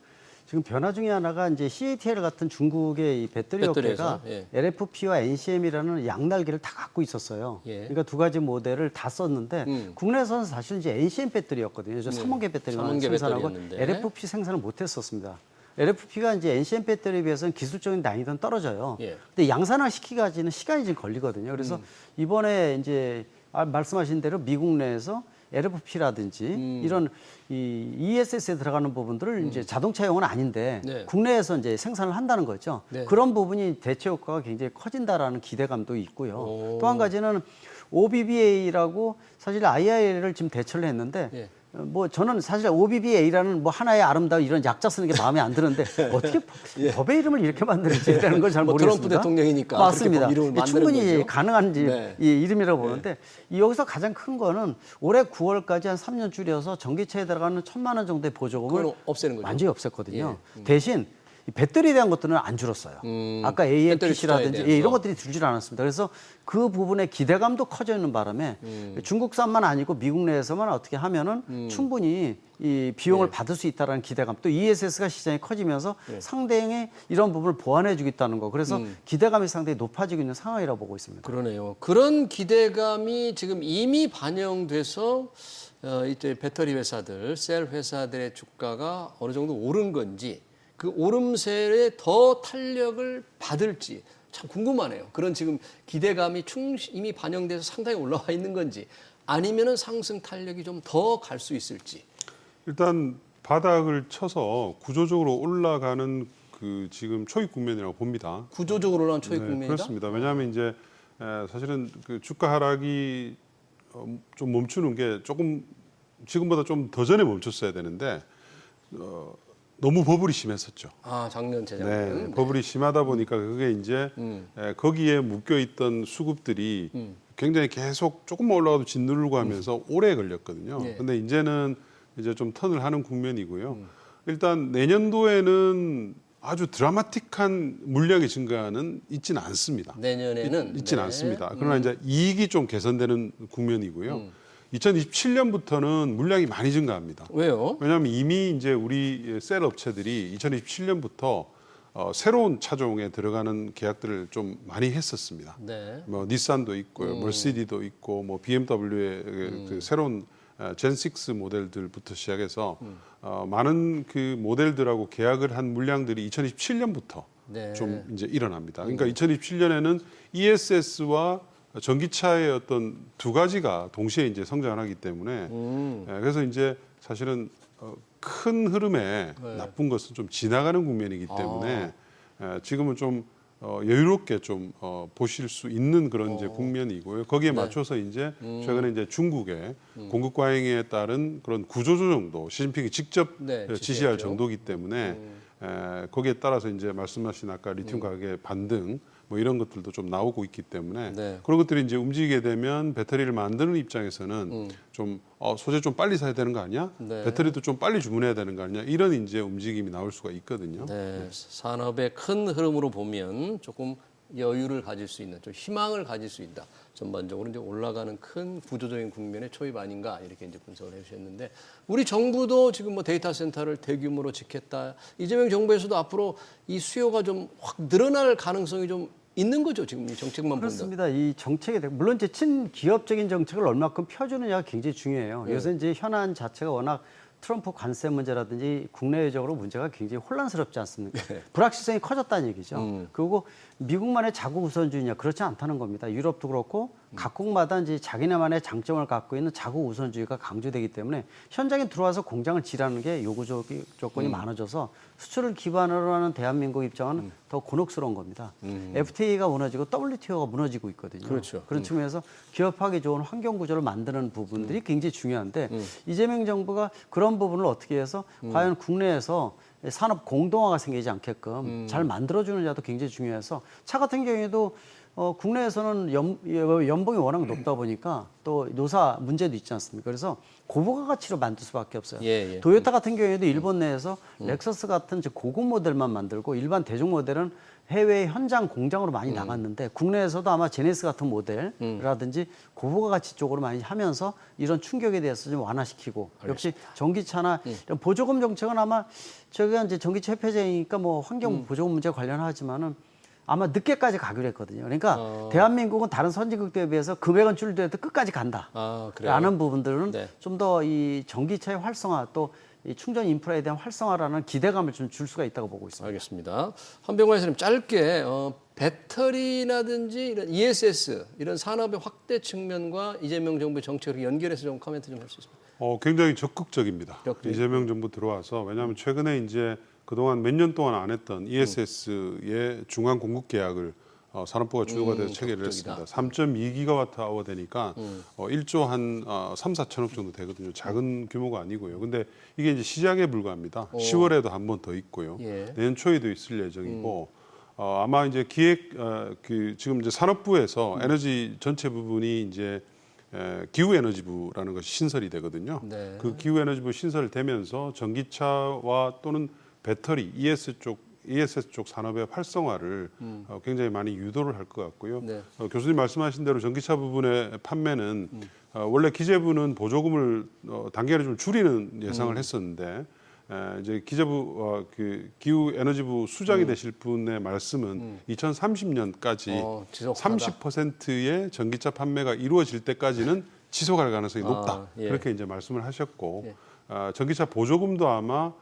지금 변화 중에 하나가 이제 CATL 같은 중국의 이 배터리 배터리에서, 업계가 예. LFP와 NCM이라는 양날개를 다 갖고 있었어요. 예. 그러니까 두 가지 모델을 다 썼는데 국내에서는 사실 이제 NCM 배터리였거든요. 저 3원계 배터리만 3원계 생산하고 배터리였는데. LFP 생산을 못했었습니다. LFP가 이제 NCM 배터리에 비해서는 기술적인 난이도는 떨어져요. 예. 근데 양산화 시키기까지는 시간이 좀 걸리거든요. 그래서 이번에 이제 말씀하신 대로 미국 내에서 LFP라든지 이런 이 ESS에 들어가는 부분들을 이제 자동차용은 아닌데 네. 국내에서 이제 생산을 한다는 거죠. 네. 그런 부분이 대체 효과가 굉장히 커진다라는 기대감도 있고요. 또 한 가지는 OBBA라고 사실 IIA를 지금 대처를 했는데 예. 뭐 저는 사실 OBBA라는 뭐 하나의 아름다운 이런 약자 쓰는 게 마음에 안 드는데 어떻게 법의 이름을 이렇게 만드는지라는 걸 잘 뭐 모르겠습니다. 트럼프 대통령이니까 맞습니다. 그렇게 법 이름을 만드는 충분히 거죠. 가능한 네. 이 이름이라고 보는데 여기서 가장 큰 거는 올해 9월까지 한 3년 줄여서 전기차에 들어가는 1,000만 원 정도의 보조금을 그건 없애는 거죠. 완전히 없앴거든요. 대신 이 배터리에 대한 것들은 안 줄었어요. 아까 배터리 AMPC라든지 숫자에 대한 이런 거. 것들이 줄질 않았습니다. 그래서 그 부분에 기대감도 커져 있는 바람에 중국산만 아니고 미국 내에서만 어떻게 하면은 충분히 이 비용을 받을 수 있다는 기대감, 또 ESS가 시장이 커지면서 상대행의 이런 부분을 보완해 주겠다는 거. 그래서 기대감이 상당히 높아지고 있는 상황이라고 보고 있습니다. 그러네요. 그런 기대감이 지금 이미 반영돼서 이제 배터리 회사들, 셀 회사들의 주가가 어느 정도 오른 건지 그 오름세에 더 탄력을 받을지 참 궁금하네요. 그런 지금 기대감이 이미 반영돼서 상당히 올라와 있는 건지 아니면은 상승 탄력이 좀 더 갈 수 있을지. 일단 바닥을 쳐서 구조적으로 올라가는 그 지금 초입 국면이라고 봅니다. 구조적으로 올라온 초입 국면이다. 그렇습니다. 왜냐하면 이제 사실은 그 주가 하락이 좀 멈추는 게 조금 지금보다 좀 더 전에 멈췄어야 되는데 너무 버블이 심했었죠. 아, 작년 재작년. 네, 버블이 심하다 보니까 그게 이제 거기에 묶여 있던 수급들이 굉장히 계속 조금만 올라가도 짓누르고 하면서 오래 걸렸거든요. 예. 근데 이제는 이제 좀 턴을 하는 국면이고요. 일단 내년도에는 아주 드라마틱한 물량의 증가는 있지는 않습니다. 내년에는 있지는 네. 않습니다. 그러나 이제 이익이 좀 개선되는 국면이고요. 2027년부터는 물량이 많이 증가합니다. 왜요? 왜냐하면 이미 이제 우리 셀 업체들이 2027년부터 새로운 차종에 들어가는 계약들을 좀 많이 했었습니다. 네. 뭐 닛산도 있고요, 머시디도 있고, 뭐 BMW의 그 새로운 젠6 모델들부터 시작해서 많은 그 모델들하고 계약을 한 물량들이 2027년부터 네. 좀 이제 일어납니다. 그러니까 2027년에는 ESS와 전기차의 어떤 두 가지가 동시에 이제 성장을 하기 때문에 그래서 이제 사실은 큰 흐름에 나쁜 것은 좀 지나가는 국면이기 때문에 지금은 좀 여유롭게 좀 보실 수 있는 그런 이제 국면이고요. 거기에 맞춰서 이제 최근에 이제 중국의 공급 과잉에 따른 그런 구조조정도 시진핑이 직접 네, 지시할 지시했죠. 정도이기 때문에 거기에 따라서 이제 말씀하신 아까 리튬 가격의 반등 뭐 이런 것들도 좀 나오고 있기 때문에 네. 그런 것들이 이제 움직이게 되면 배터리를 만드는 입장에서는 좀 소재 좀 빨리 사야 되는 거 아니야? 네. 배터리도 좀 빨리 주문해야 되는 거 아니야? 이런 이제 움직임이 나올 수가 있거든요. 네, 산업의 큰 흐름으로 보면 조금 여유를 가질 수 있는, 좀 희망을 가질 수 있다. 전반적으로 이제 올라가는 큰 구조적인 국면의 초입 아닌가 이렇게 이제 분석을 해주셨는데 우리 정부도 지금 뭐 데이터 센터를 대규모로 짓겠다. 이재명 정부에서도 앞으로 이 수요가 좀 확 늘어날 가능성이 좀 있는 거죠. 지금 이 정책만 본다. 그렇습니다. 이 정책에 대해 물론 이제 친기업적인 정책을 얼마큼 펴주느냐가 굉장히 중요해요. 요새 이제 현안 자체가 워낙 트럼프 관세 문제라든지 국내외적으로 문제가 굉장히 혼란스럽지 않습니까? 불확실성이 커졌다는 얘기죠. 그리고 미국만의 자국 우선주의냐 그렇지 않다는 겁니다. 유럽도 그렇고 각국마다 이제 자기네만의 장점을 갖고 있는 자국 우선주의가 강조되기 때문에 현장에 들어와서 공장을 지라는 게 요구 조건이 많아져서 수출을 기반으로 하는 대한민국 입장은 더 곤혹스러운 겁니다. FTA가 무너지고 WTO가 무너지고 있거든요. 그렇죠. 그런 측면에서 기업하기 좋은 환경 구조를 만드는 부분들이 굉장히 중요한데 이재명 정부가 그런 부분을 어떻게 해서 과연 국내에서 산업 공동화가 생기지 않게끔 잘 만들어주느냐도 굉장히 중요해서 차 같은 경우에도 국내에서는 연봉이 워낙 높다 보니까 또 노사 문제도 있지 않습니까? 그래서 고부가 가치로 만들 수밖에 없어요. 예. 도요타 같은 경우에도 일본 내에서 렉서스 같은 고급 모델만 만들고 일반 대중 모델은 해외 현장 공장으로 많이 나갔는데 국내에서도 아마 제네시스 같은 모델이라든지 고부가 가치 쪽으로 많이 하면서 이런 충격에 대해서 좀 완화시키고 역시 전기차나 이런 보조금 정책은 아마 저희가 이제 전기차 협회장이니까 뭐 환경 보조금 문제 관련하지만은 아마 늦게까지 가기로 했거든요. 그러니까 대한민국은 다른 선진국들에 비해서 금액은 줄더라도 끝까지 간다. 아, 그래요? 라는 부분들은 네. 좀 더 이 전기차의 활성화 또 이 충전 인프라에 대한 활성화라는 기대감을 좀 줄 수가 있다고 보고 있습니다. 알겠습니다. 한병관 선생님 짧게 배터리라든지 이런 ESS 이런 산업의 확대 측면과 이재명 정부의 정책을 연결해서 좀 코멘트 좀 할 수 있습니다. 굉장히 적극적입니다. 적극적이죠. 이재명 정부 들어와서 왜냐하면 최근에 이제 그동안 몇 년 동안 안 했던 ESS의 중간 공급 계약을 산업부가 주도가 돼서 체계를 적극적이다. 했습니다. 3.2기가와트 아워 되니까 1조 한 3, 4천억 정도 되거든요. 작은 규모가 아니고요. 근데 이게 이제 시작에 불과합니다. 10월에도 한 번 더 있고요. 예. 내년 초에도 있을 예정이고 아마 이제 기획 지금 이제 산업부에서 에너지 전체 부분이 이제 기후에너지부라는 것이 신설이 되거든요. 네. 그 기후에너지부 신설되면서 전기차와 또는 배터리 ESS 쪽 산업의 활성화를 굉장히 많이 유도를 할 것 같고요. 네. 교수님 말씀하신 대로 전기차 부분의 판매는 원래 기재부는 보조금을 단계를 좀 줄이는 예상을 했었는데 이제 기재부 그 기후에너지부 수장이 되실 분의 말씀은 2030년까지 지속하다. 30%의 전기차 판매가 이루어질 때까지는 지속할 가능성이 높다. 예. 그렇게 이제 말씀을 하셨고 예. 전기차 보조금도 아마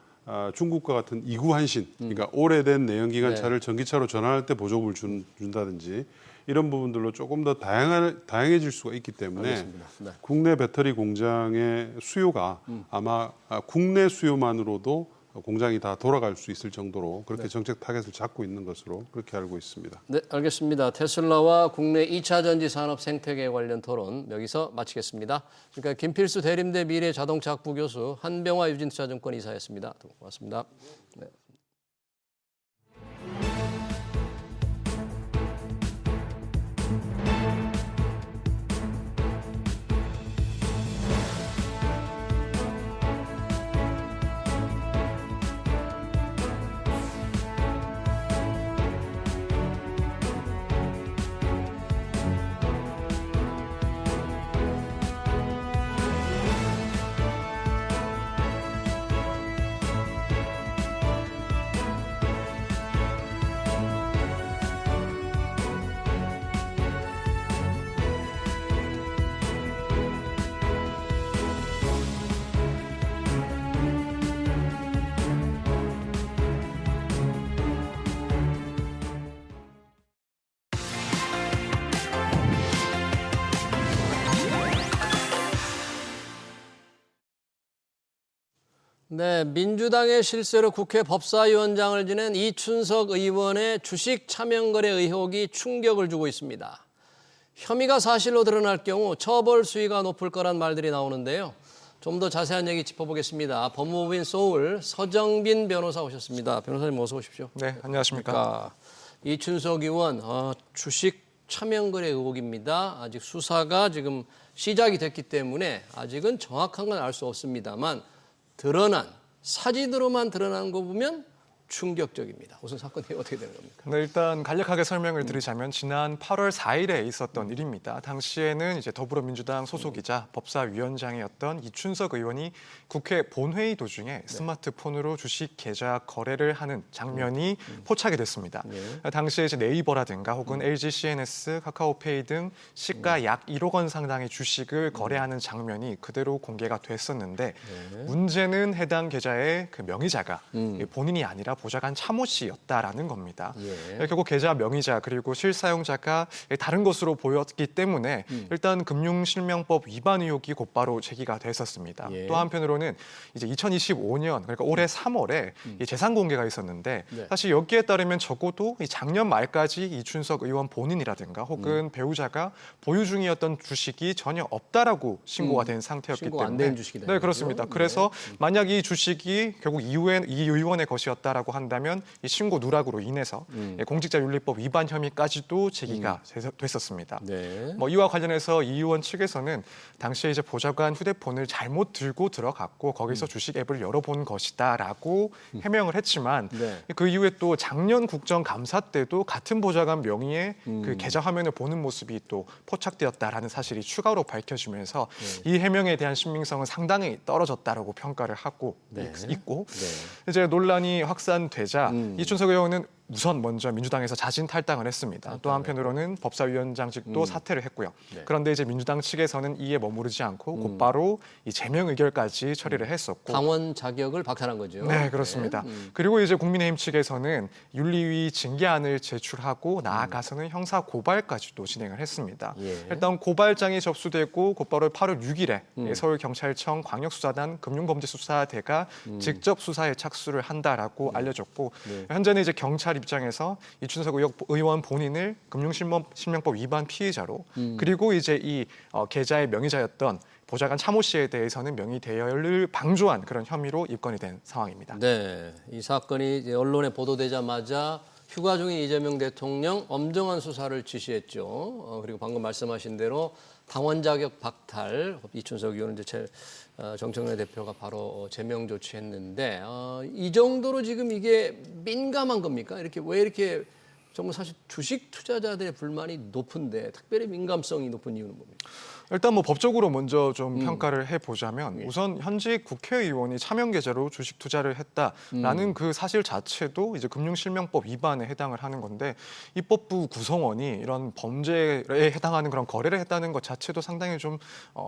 중국과 같은 이구한신, 그러니까 오래된 내연기관 네. 차를 전기차로 전환할 때 보조금을 준다든지 이런 부분들로 조금 더 다양해질 수가 있기 때문에 알겠습니다. 네. 국내 배터리 공장의 수요가 아마 국내 수요만으로도 공장이 다 돌아갈 수 있을 정도로 그렇게 정책 타겟을 잡고 있는 것으로 그렇게 알고 있습니다. 네, 알겠습니다. 테슬라와 국내 2차 전지 산업 생태계 관련 토론 여기서 마치겠습니다. 그러니까 김필수 대림대 미래자동차학부 교수, 한병화 유진투자증권 이사였습니다. 고맙습니다. 네. 네, 민주당의 실세로 국회 법사위원장을 지낸 이춘석 의원의 주식 차명거래 의혹이 충격을 주고 있습니다. 혐의가 사실로 드러날 경우 처벌 수위가 높을 거란 말들이 나오는데요. 좀 더 자세한 얘기 짚어보겠습니다. 법무부인 소울 서정빈 변호사 오셨습니다. 변호사님 어서 오십시오. 네, 안녕하십니까. 그러니까 이춘석 의원 주식 차명거래 의혹입니다. 아직 수사가 지금 시작이 됐기 때문에 아직은 정확한 건 알 수 없습니다만 드러난 사진으로만 드러난 거 보면 충격적입니다. 우선 사건이 어떻게 되는 겁니까? 네, 일단 간략하게 설명을 드리자면 지난 8월 4일에 있었던 일입니다. 당시에는 이제 더불어민주당 소속이자 법사위원장이었던 이춘석 의원이 국회 본회의 도중에 스마트폰으로 주식 계좌 거래를 하는 장면이 포착이 됐습니다. 당시에 이제 네이버라든가 혹은 LG CNS, 카카오페이 등 시가 약 1억 원 상당의 주식을 거래하는 장면이 그대로 공개가 됐었는데 문제는 해당 계좌의 그 명의자가 본인이 아니라 보좌관 차모 씨였다라는 겁니다. 결국 계좌 명의자 그리고 실사용자가 다른 것으로 보였기 때문에 일단 금융실명법 위반 의혹이 곧바로 제기가 됐었습니다. 또 한편으로는 이제 2025년 그러니까 올해 3월에 재산 공개가 있었는데 사실 여기에 따르면 적어도 작년 말까지 이춘석 의원 본인이라든가 혹은 배우자가 보유 중이었던 주식이 전혀 없다라고 신고가 된 상태였기 신고 때문에 안 된 주식이 네, 그렇습니다. 그래서 만약 이 주식이 결국 이후에 이 의원의 것이었다라고 한다면 이 신고 누락으로 인해서 공직자윤리법 위반 혐의까지도 제기가 됐었습니다. 네. 뭐 이와 관련해서 이 의원 측에서는 당시에 이제 보좌관 휴대폰을 잘못 들고 들어갔고 거기서 주식 앱을 열어본 것이다라고 해명을 했지만 그 이후에 또 작년 국정감사 때도 같은 보좌관 명의의 그 계좌 화면을 보는 모습이 또 포착되었다라는 사실이 추가로 밝혀지면서 이 해명에 대한 신빙성은 상당히 떨어졌다라고 평가를 하고 있고 이제 논란이 확산되자 이춘석 의원은 우선 먼저 민주당에서 자진 탈당을 했습니다. 또 한편으로는 법사위원장직도 사퇴를 했고요. 그런데 이제 민주당 측에서는 이에 머무르지 않고 곧바로 이 제명 의결까지 처리를 했었고 당원 자격을 박탈한 거죠. 네, 그렇습니다. 그리고 이제 국민의힘 측에서는 윤리위 징계안을 제출하고 나아가서는 형사 고발까지도 진행을 했습니다. 일단 고발장이 접수되고 곧바로 8월 6일에 서울경찰청 광역수사단 금융범죄수사대가 직접 수사에 착수를 한다라고 알려졌고 현재는 이제 경찰이 입장에서 이춘석 의원 본인을 금융실명법 위반 피의자로 그리고 이제 이 계좌의 명의자였던 보좌관 차모 씨에 대해서는 명의 대여를 방조한 그런 혐의로 입건이 된 상황입니다. 네, 이 사건이 이제 언론에 보도되자마자 휴가 중인 이재명 대통령 엄정한 수사를 지시했죠. 그리고 방금 말씀하신 대로 당원 자격 박탈, 이춘석 의원은 이제 정청래 대표가 바로 제명 조치했는데 이 정도로 지금 이게 민감한 겁니까? 이렇게 왜 이렇게 정말 사실 주식 투자자들의 불만이 높은데 특별히 민감성이 높은 이유는 뭡니까? 일단 뭐 법적으로 먼저 좀 평가를 해보자면 우선 현직 국회의원이 차명 계좌로 주식 투자를 했다라는 그 사실 자체도 이제 금융실명법 위반에 해당을 하는 건데 입법부 구성원이 이런 범죄에 해당하는 그런 거래를 했다는 것 자체도 상당히 좀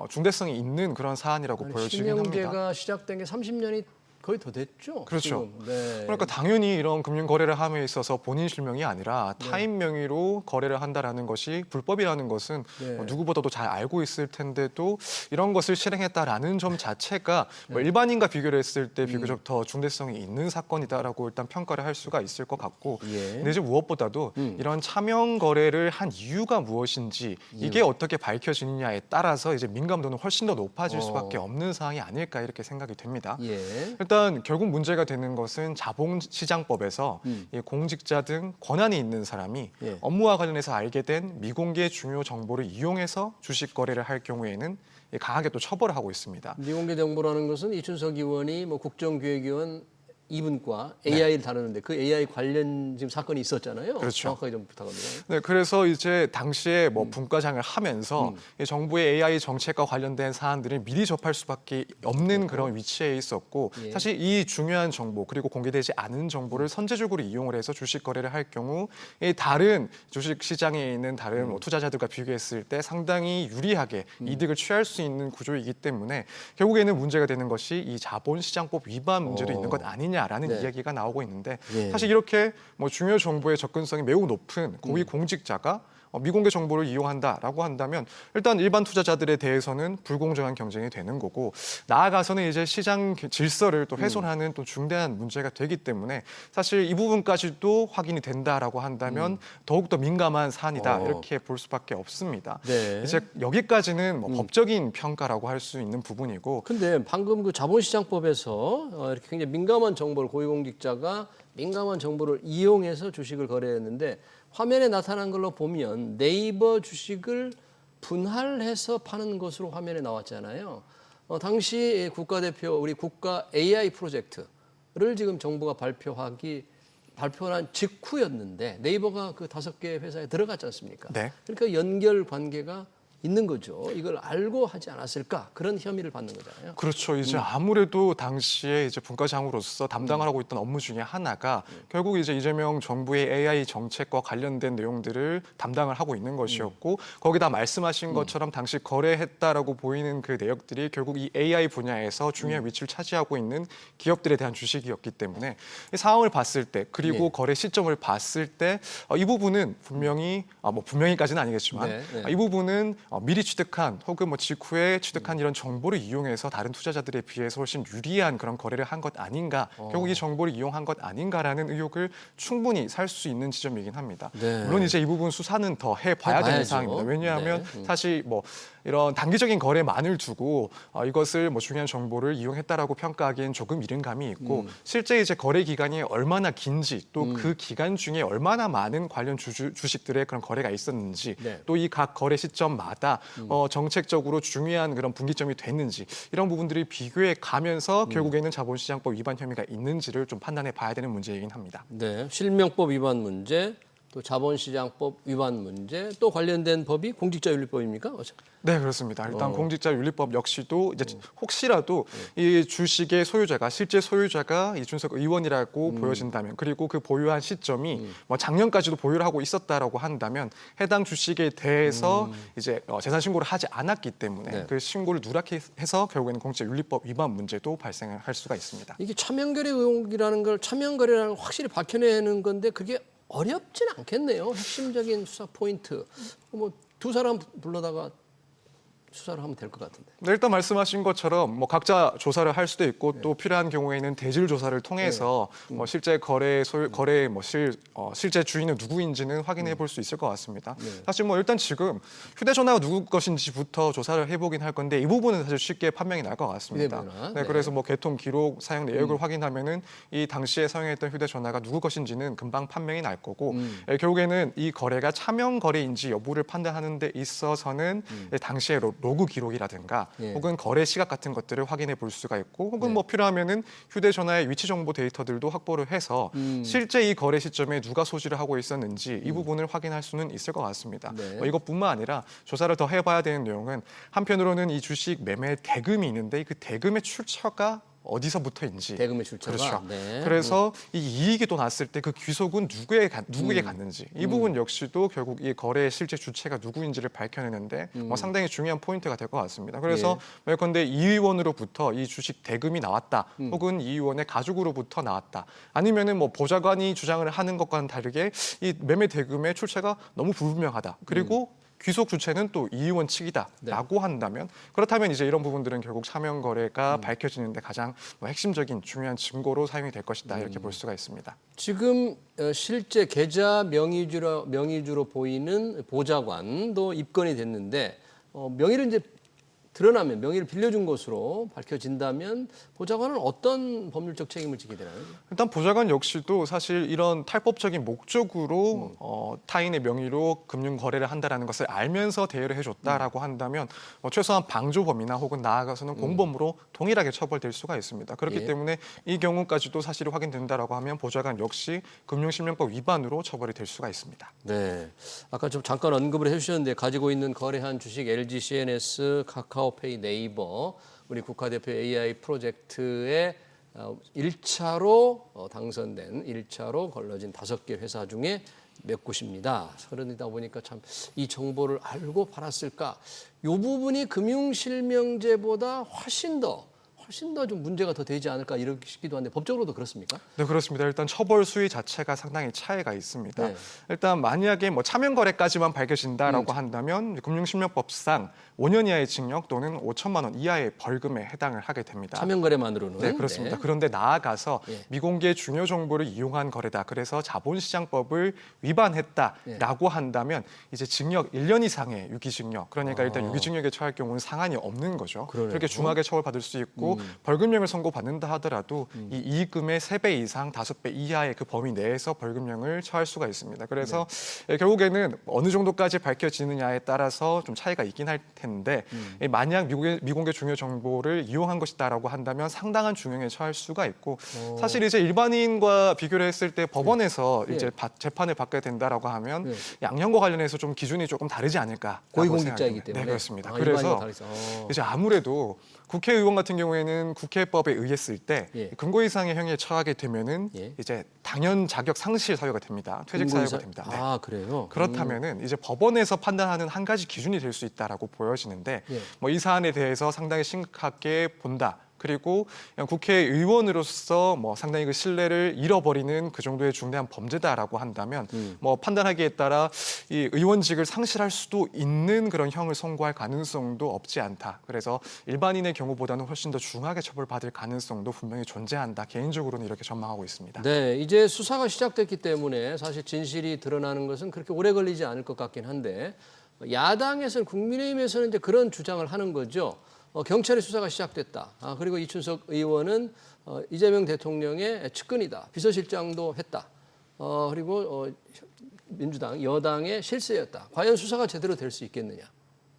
중대성이 있는 그런 사안이라고 보여지긴 합니다. 실명제가 시작된 게 30년이 거의 더 됐죠. 그렇죠. 지금. 네. 그러니까 당연히 이런 금융 거래를 함에 있어서 본인 실명이 아니라 타인 명의로 거래를 한다라는 것이 불법이라는 것은 네. 누구보다도 잘 알고 있을 텐데도 이런 것을 실행했다라는 점 자체가 뭐 일반인과 비교를 했을 때 비교적 더 중대성이 있는 사건이다라고 일단 평가를 할 수가 있을 것 같고 예. 근데 이제 무엇보다도 이런 차명 거래를 한 이유가 무엇인지 이게 어떻게 밝혀지느냐에 따라서 이제 민감도는 훨씬 더 높아질 수밖에 없는 사항이 아닐까 이렇게 생각이 됩니다. 예. 일단 결국 문제가 되는 것은 자본시장법에서 이 공직자 등 권한이 있는 사람이 예. 업무와 관련해서 알게 된 미공개 중요 정보를 이용해서 주식 거래를 할 경우에는 강하게 또 처벌을 하고 있습니다. 미공개 정보라는 것은 이춘석 의원이 뭐 국정기획위원 2분과 AI를 다루는데 그 AI 관련 지금 사건이 있었잖아요. 그렇죠. 정확하게 좀 부탁합니다. 네, 그래서 이제 당시에 뭐 분과장을 하면서 이 정부의 AI 정책과 관련된 사안들을 미리 접할 수밖에 없는 그런 위치에 있었고 예. 사실 이 중요한 정보 그리고 공개되지 않은 정보를 선제적으로 이용을 해서 주식 거래를 할 경우 이 다른 주식 시장에 있는 다른 뭐 투자자들과 비교했을 때 상당히 유리하게 이득을 취할 수 있는 구조이기 때문에 결국에는 문제가 되는 것이 이 자본시장법 위반 문제도 있는 것 아니냐. 라는 네. 이야기가 나오고 있는데 예. 사실 이렇게 뭐 중요 정보의 접근성이 매우 높은 고위 공직자가 미공개 정보를 이용한다라고 한다면 일단 일반 투자자들에 대해서는 불공정한 경쟁이 되는 거고 나아가서는 이제 시장 질서를 또 훼손하는 또 중대한 문제가 되기 때문에 사실 이 부분까지도 확인이 된다라고 한다면 더욱더 민감한 사안이다 이렇게 볼 수밖에 없습니다. 네. 이제 여기까지는 뭐 법적인 평가라고 할 수 있는 부분이고 근데 방금 그 자본시장법에서 이렇게 굉장히 민감한 정보를 고위공직자가 민감한 정보를 이용해서 주식을 거래했는데 화면에 나타난 걸로 보면 네이버 주식을 분할해서 파는 것으로 화면에 나왔잖아요. 당시 국가대표 우리 국가 AI 프로젝트를 지금 정부가 발표한 직후였는데 네이버가 그 5개 회사에 들어갔지 않습니까? 네. 그러니까 연결 관계가 있는 거죠. 이걸 알고 하지 않았을까? 그런 혐의를 받는 거잖아요. 그렇죠. 이제 아무래도 당시에 이제 분과장으로서 담당을 하고 있던 업무 중에 하나가 결국 이제 이재명 정부의 AI 정책과 관련된 내용들을 담당을 하고 있는 것이었고 거기다 말씀하신 것처럼 당시 거래했다라고 보이는 그 내역들이 결국 이 AI 분야에서 중요한 위치를 차지하고 있는 기업들에 대한 주식이었기 때문에 이 상황을 봤을 때 그리고 네. 거래 시점을 봤을 때 이 부분은 분명히 뭐 분명히까지는 아니겠지만 네, 네. 이 부분은 미리 취득한 혹은 뭐 직후에 취득한 이런 정보를 이용해서 다른 투자자들에 비해서 훨씬 유리한 그런 거래를 한 것 아닌가, 결국 이 정보를 이용한 것 아닌가라는 의혹을 충분히 살 수 있는 지점이긴 합니다. 네. 물론 이제 이 부분 수사는 더 해봐야 되는 해봐야죠. 사항입니다. 왜냐하면 네. 사실 뭐 이런 단기적인 거래만을 두고 이것을 뭐 중요한 정보를 이용했다라고 평가하기엔 조금 이른 감이 있고 실제 이제 거래 기간이 얼마나 긴지 또 그 기간 중에 얼마나 많은 관련 주식들의 그런 거래가 있었는지 네. 또 이 각 거래 시점마다 정책적으로 중요한 그런 분기점이 됐는지 이런 부분들이 비교해 가면서 결국에는 자본시장법 위반 혐의가 있는지를 좀 판단해 봐야 되는 문제이긴 합니다. 네, 실명법 위반 문제, 또 자본시장법 위반 문제, 또 관련된 법이 공직자윤리법입니까? 네, 그렇습니다. 일단 공직자윤리법 역시도 이제 혹시라도 이 주식의 소유자가 실제 소유자가 이준석 의원이라고 보여진다면 그리고 그 보유한 시점이 뭐 작년까지도 보유를 하고 있었다라고 한다면 해당 주식에 대해서 이제 재산 신고를 하지 않았기 때문에 네. 그 신고를 누락해 해서 결국에는 공직자윤리법 위반 문제도 발생을 할 수가 있습니다. 이게 차명거래 의혹이라는 걸 차명거래라는 걸 확실히 밝혀내는 건데 그게 어렵진 않겠네요. 핵심적인 수사 포인트. 뭐 두 사람 불러다가 수사를 하면 될 것 같은데. 네, 일단 말씀하신 것처럼 뭐 각자 조사를 할 수도 있고 또 필요한 경우에는 대질 조사를 통해서 뭐 실제 거래의 실제 주인은 누구인지는 확인해 볼 수 있을 것 같습니다. 사실 뭐 일단 지금 휴대전화가 누구 것인지부터 조사를 해보긴 할 건데 이 부분은 사실 쉽게 판명이 날 것 같습니다. 휴대전화. 네, 그래서 뭐 개통 기록, 사용 내역을 확인하면은 이 당시에 사용했던 휴대전화가 누구 것인지는 금방 판명이 날 거고 결국에는 이 거래가 차명 거래인지 여부를 판단하는 데 있어서는 당시의 로그 기록이라든가 혹은 거래 시각 같은 것들을 확인해 볼 수가 있고 혹은 뭐 필요하면은 휴대전화의 위치 정보 데이터들도 확보를 해서 실제 이 거래 시점에 누가 소지를 하고 있었는지 이 부분을 확인할 수는 있을 것 같습니다. 뭐 이것뿐만 아니라 조사를 더 해봐야 되는 내용은 한편으로는 이 주식 매매 대금이 있는데 그 대금의 출처가 어디서부터인지 대금의 출처가. 그렇죠. 네. 그래서 이 이익이 또 났을 때 그 귀속은 누구에게 갔는지 이 부분 역시도 결국 이 거래의 실제 주체가 누구인지를 밝혀내는데 뭐 상당히 중요한 포인트가 될 것 같습니다. 그래서 예컨대 이 의원으로부터 이 주식 대금이 나왔다, 혹은 이 의원의 가족으로부터 나왔다, 아니면은 뭐 보좌관이 주장을 하는 것과는 다르게 이 매매 대금의 출처가 너무 불분명하다. 그리고 귀속 주체는 또 이 의원 측이다라고 한다면 그렇다면 이제 이런 부분들은 결국 차명 거래가 밝혀지는데 가장 뭐 핵심적인 중요한 증거로 사용이 될 것이다 이렇게 볼 수가 있습니다. 지금 실제 계좌 명의주로 보이는 보좌관도 입건이 됐는데 명의를 이제 드러나면 명의를 빌려준 것으로 밝혀진다면 보좌관은 어떤 법률적 책임을 지게 되나요? 일단 보좌관 역시도 사실 이런 탈법적인 목적으로 타인의 명의로 금융 거래를 한다라는 것을 알면서 대여를 해줬다라고 한다면 최소한 방조범이나 혹은 나아가서는 공범으로 동일하게 처벌될 수가 있습니다. 그렇기 때문에 이 경우까지도 사실이 확인된다라고 하면 보좌관 역시 금융실명법 위반으로 처벌이 될 수가 있습니다. 네, 아까 좀 잠깐 언급을 해주셨는데 가지고 있는 거래한 주식 LG CNS, 카카오페이, 네이버, 우리 국가대표 AI 프로젝트에 1차로 당선된 1차로 걸러진 5개 회사 중에 몇 곳입니다. 그러다 보니까 참 이 정보를 알고 팔았을까? 이 부분이 금융실명제보다 훨씬 더 좀 문제가 더 되지 않을까 이러기도 한데 법적으로도 그렇습니까? 네, 그렇습니다. 일단 처벌 수위 자체가 상당히 차이가 있습니다. 네. 일단 만약에 뭐 차명 거래까지만 밝혀진다라고 한다면 금융실명법상 5년 이하의 징역 또는 5천만 원 이하의 벌금에 해당을 하게 됩니다. 차명 거래만으로는. 네, 그렇습니다. 그런데 나아가서 미공개 중요 정보를 이용한 거래다. 그래서 자본시장법을 위반했다라고 한다면 이제 징역 1년 이상의 유기징역. 그러니까 일단 유기징역에 처할 경우는 상한이 없는 거죠. 그러네요. 그렇게 중하게 처벌받을 수 있고 벌금형을 선고받는다 하더라도 이 이익금의 3배 이상 5배 이하의 그 범위 내에서 벌금형을 처할 수가 있습니다. 그래서 결국에는 어느 정도까지 밝혀지느냐에 따라서 좀 차이가 있긴 할 텐데 만약 미공개 중요 정보를 이용한 것이다라고 한다면 상당한 중형에 처할 수가 있고 사실 이제 일반인과 비교를 했을 때 법원에서 이제 재판을 받게 된다라고 하면 양형과 관련해서 좀 기준이 조금 다르지 않을까. 고위공직자이기 때문에. 네, 그렇습니다. 일반인과 그래서 다르죠. 이제 아무래도 국회의원 같은 경우에는 국회법에 의했을 때 금고 이상의 형에 처하게 되면은 이제 당연 자격 상실 사유가 됩니다. 퇴직 사유가 됩니다. 네. 아, 그래요? 그렇다면은 이제 법원에서 판단하는 한 가지 기준이 될 수 있다라고 보여지는데 뭐 이 사안에 대해서 상당히 심각하게 본다. 그리고 국회의원으로서 뭐 상당히 그 신뢰를 잃어버리는 그 정도의 중대한 범죄다라고 한다면 뭐 판단하기에 따라 이 의원직을 상실할 수도 있는 그런 형을 선고할 가능성도 없지 않다. 그래서 일반인의 경우보다는 훨씬 더 중하게 처벌받을 가능성도 분명히 존재한다. 개인적으로는 이렇게 전망하고 있습니다. 네, 이제 수사가 시작됐기 때문에 사실 진실이 드러나는 것은 그렇게 오래 걸리지 않을 것 같긴 한데 야당에서는 국민의힘에서는 이제 그런 주장을 하는 거죠. 경찰의 수사가 시작됐다. 그리고 이춘석 의원은 이재명 대통령의 측근이다. 비서실장도 했다. 그리고 민주당, 여당의 실세였다. 과연 수사가 제대로 될 수 있겠느냐.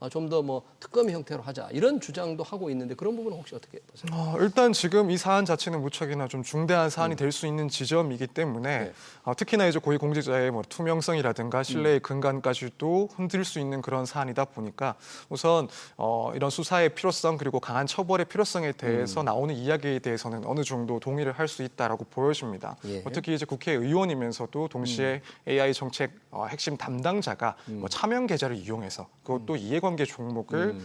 좀 더 뭐 특검 형태로 하자. 이런 주장도 하고 있는데 그런 부분은 혹시 어떻게 보세요? 일단 지금 이 사안 자체는 무척이나 좀 중대한 사안이 될 수 있는 지점이기 때문에 특히나 이제 고위공직자의 뭐 투명성이라든가 신뢰의 근간까지도 흔들 수 있는 그런 사안이다 보니까 우선 이런 수사의 필요성 그리고 강한 처벌의 필요성에 대해서 나오는 이야기에 대해서는 어느 정도 동의를 할 수 있다라고 보여집니다. 특히 이제 국회의원이면서도 동시에 AI 정책 핵심 담당자가 뭐 차명 계좌를 이용해서 그것도 이해관계 1,200원 개 종목을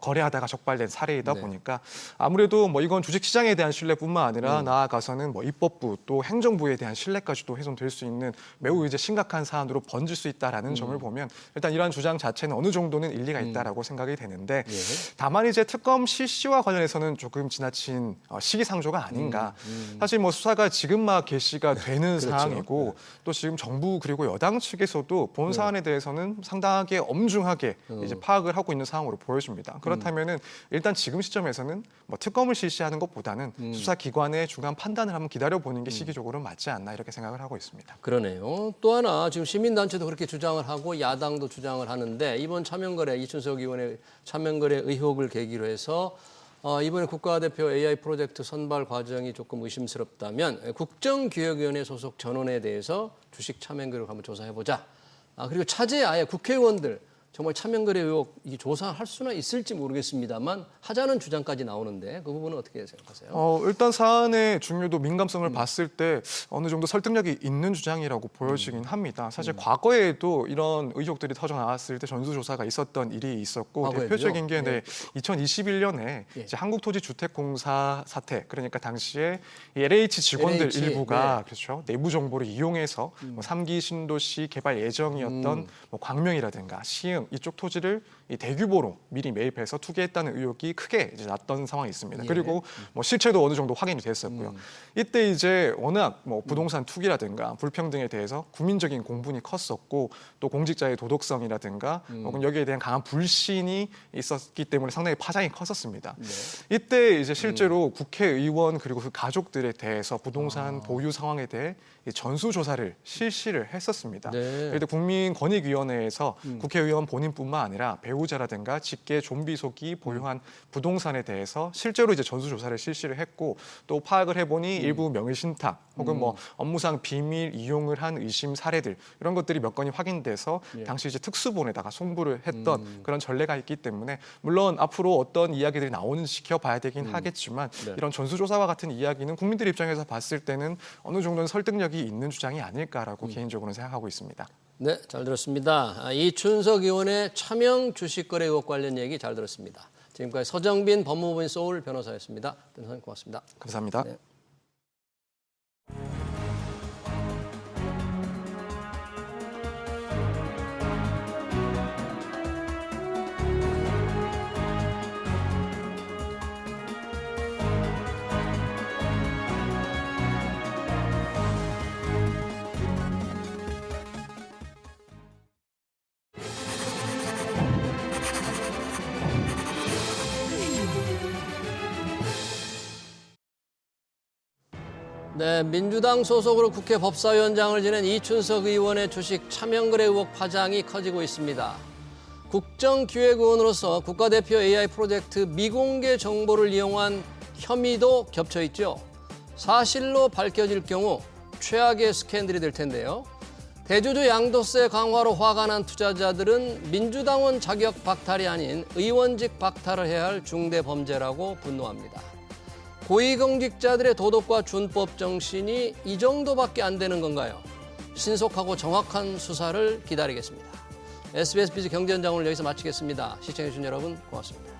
거래하다가 적발된 사례이다 네. 보니까 아무래도 뭐 이건 주식시장에 대한 신뢰뿐만 아니라 나아가서는 뭐 입법부 또 행정부에 대한 신뢰까지도 훼손될 수 있는 매우 이제 심각한 사안으로 번질 수 있다라는 점을 보면 일단 이러한 주장 자체는 어느 정도는 일리가 있다라고 생각이 되는데 예. 다만 이제 특검 실시와 관련해서는 조금 지나친 시기상조가 아닌가. 사실 뭐 수사가 지금 막 개시가 되는 그렇죠. 상황이고 또 지금 정부 그리고 여당 측에서도 본 사안에 대해서는 상당하게 엄중하게 이제 파악을 하고 있는 상황으로 보여집니다. 그렇다면은 일단 지금 시점에서는 뭐 특검을 실시하는 것보다는 수사기관의 중간 판단을 한번 기다려보는 게 시기적으로 맞지 않나 이렇게 생각을 하고 있습니다. 그러네요. 또 하나 지금 시민단체도 그렇게 주장을 하고 야당도 주장을 하는데 이번 차명거래 이춘석 의원의 차명거래 의혹을 계기로 해서 이번에 국가대표 AI 프로젝트 선발 과정이 조금 의심스럽다면 국정기획위원회 소속 전원에 대해서 주식 차명거래를 한번 조사해보자. 그리고 차제에 아예 국회의원들 정말 차명거래 의혹 이 조사할 수는 있을지 모르겠습니다만 하자는 주장까지 나오는데 그 부분은 어떻게 생각하세요? 일단 사안의 중요도 민감성을 봤을 때 어느 정도 설득력이 있는 주장이라고 보여지긴 합니다. 사실 과거에도 이런 의혹들이 터져 나왔을 때 전수조사가 있었던 일이 있었고 과거에도요? 대표적인 게 네. 2021년에 예. 이제 한국토지주택공사 사태 그러니까 당시에 이 LH 직원들 LH, 일부가 네. 그렇죠 내부 정보를 이용해서 뭐 3기 신도시 개발 예정이었던 뭐 광명이라든가 시흥 이쪽 토지를 이 대규모로 미리 매입해서 투기했다는 의혹이 크게 이제 났던 상황이 있습니다. 예. 그리고 뭐 실체도 어느 정도 확인이 됐었고요. 이때 이제 워낙 뭐 부동산 투기라든가 불평등에 대해서 국민적인 공분이 컸었고 또 공직자의 도덕성이라든가 혹은 여기에 대한 강한 불신이 있었기 때문에 상당히 파장이 컸었습니다. 네. 이때 이제 실제로 국회의원 그리고 그 가족들에 대해서 부동산 보유 상황에 대해 이 전수조사를 실시를 했었습니다. 네. 그때 국민권익위원회에서 국회의원 본인뿐만 아니라 배우자라든가 직계 좀비속이 보유한 부동산에 대해서 실제로 이제 전수조사를 실시를 했고 또 파악을 해보니 일부 명의신탁 혹은 뭐 업무상 비밀 이용을 한 의심 사례들 이런 것들이 몇 건이 확인돼서 당시 이제 특수본에다가 송부를 했던 그런 전례가 있기 때문에 물론 앞으로 어떤 이야기들이 나오는지 지켜봐야 되긴 하겠지만 네. 이런 전수조사와 같은 이야기는 국민들 입장에서 봤을 때는 어느 정도는 설득력이 있는 주장이 아닐까라고 개인적으로는 생각하고 있습니다. 네, 잘 들었습니다. 이춘석 의원의 차명 주식거래 의혹 관련 얘기 잘 들었습니다. 지금까지 서정빈 법무부인 소울 변호사였습니다. 변호사님 고맙습니다. 감사합니다. 네. 네, 민주당 소속으로 국회 법사위원장을 지낸 이춘석 의원의 주식 차명거래 의혹 파장이 커지고 있습니다. 국정기획위원으로서 국가대표 AI 프로젝트 미공개 정보를 이용한 혐의도 겹쳐 있죠. 사실로 밝혀질 경우 최악의 스캔들이 될 텐데요. 대주주 양도세 강화로 화가 난 투자자들은 민주당원 자격 박탈이 아닌 의원직 박탈을 해야 할 중대 범죄라고 분노합니다. 고위공직자들의 도덕과 준법 정신이 이 정도밖에 안 되는 건가요? 신속하고 정확한 수사를 기다리겠습니다. SBS 비즈 경제현장을 여기서 마치겠습니다. 시청해주신 여러분 고맙습니다.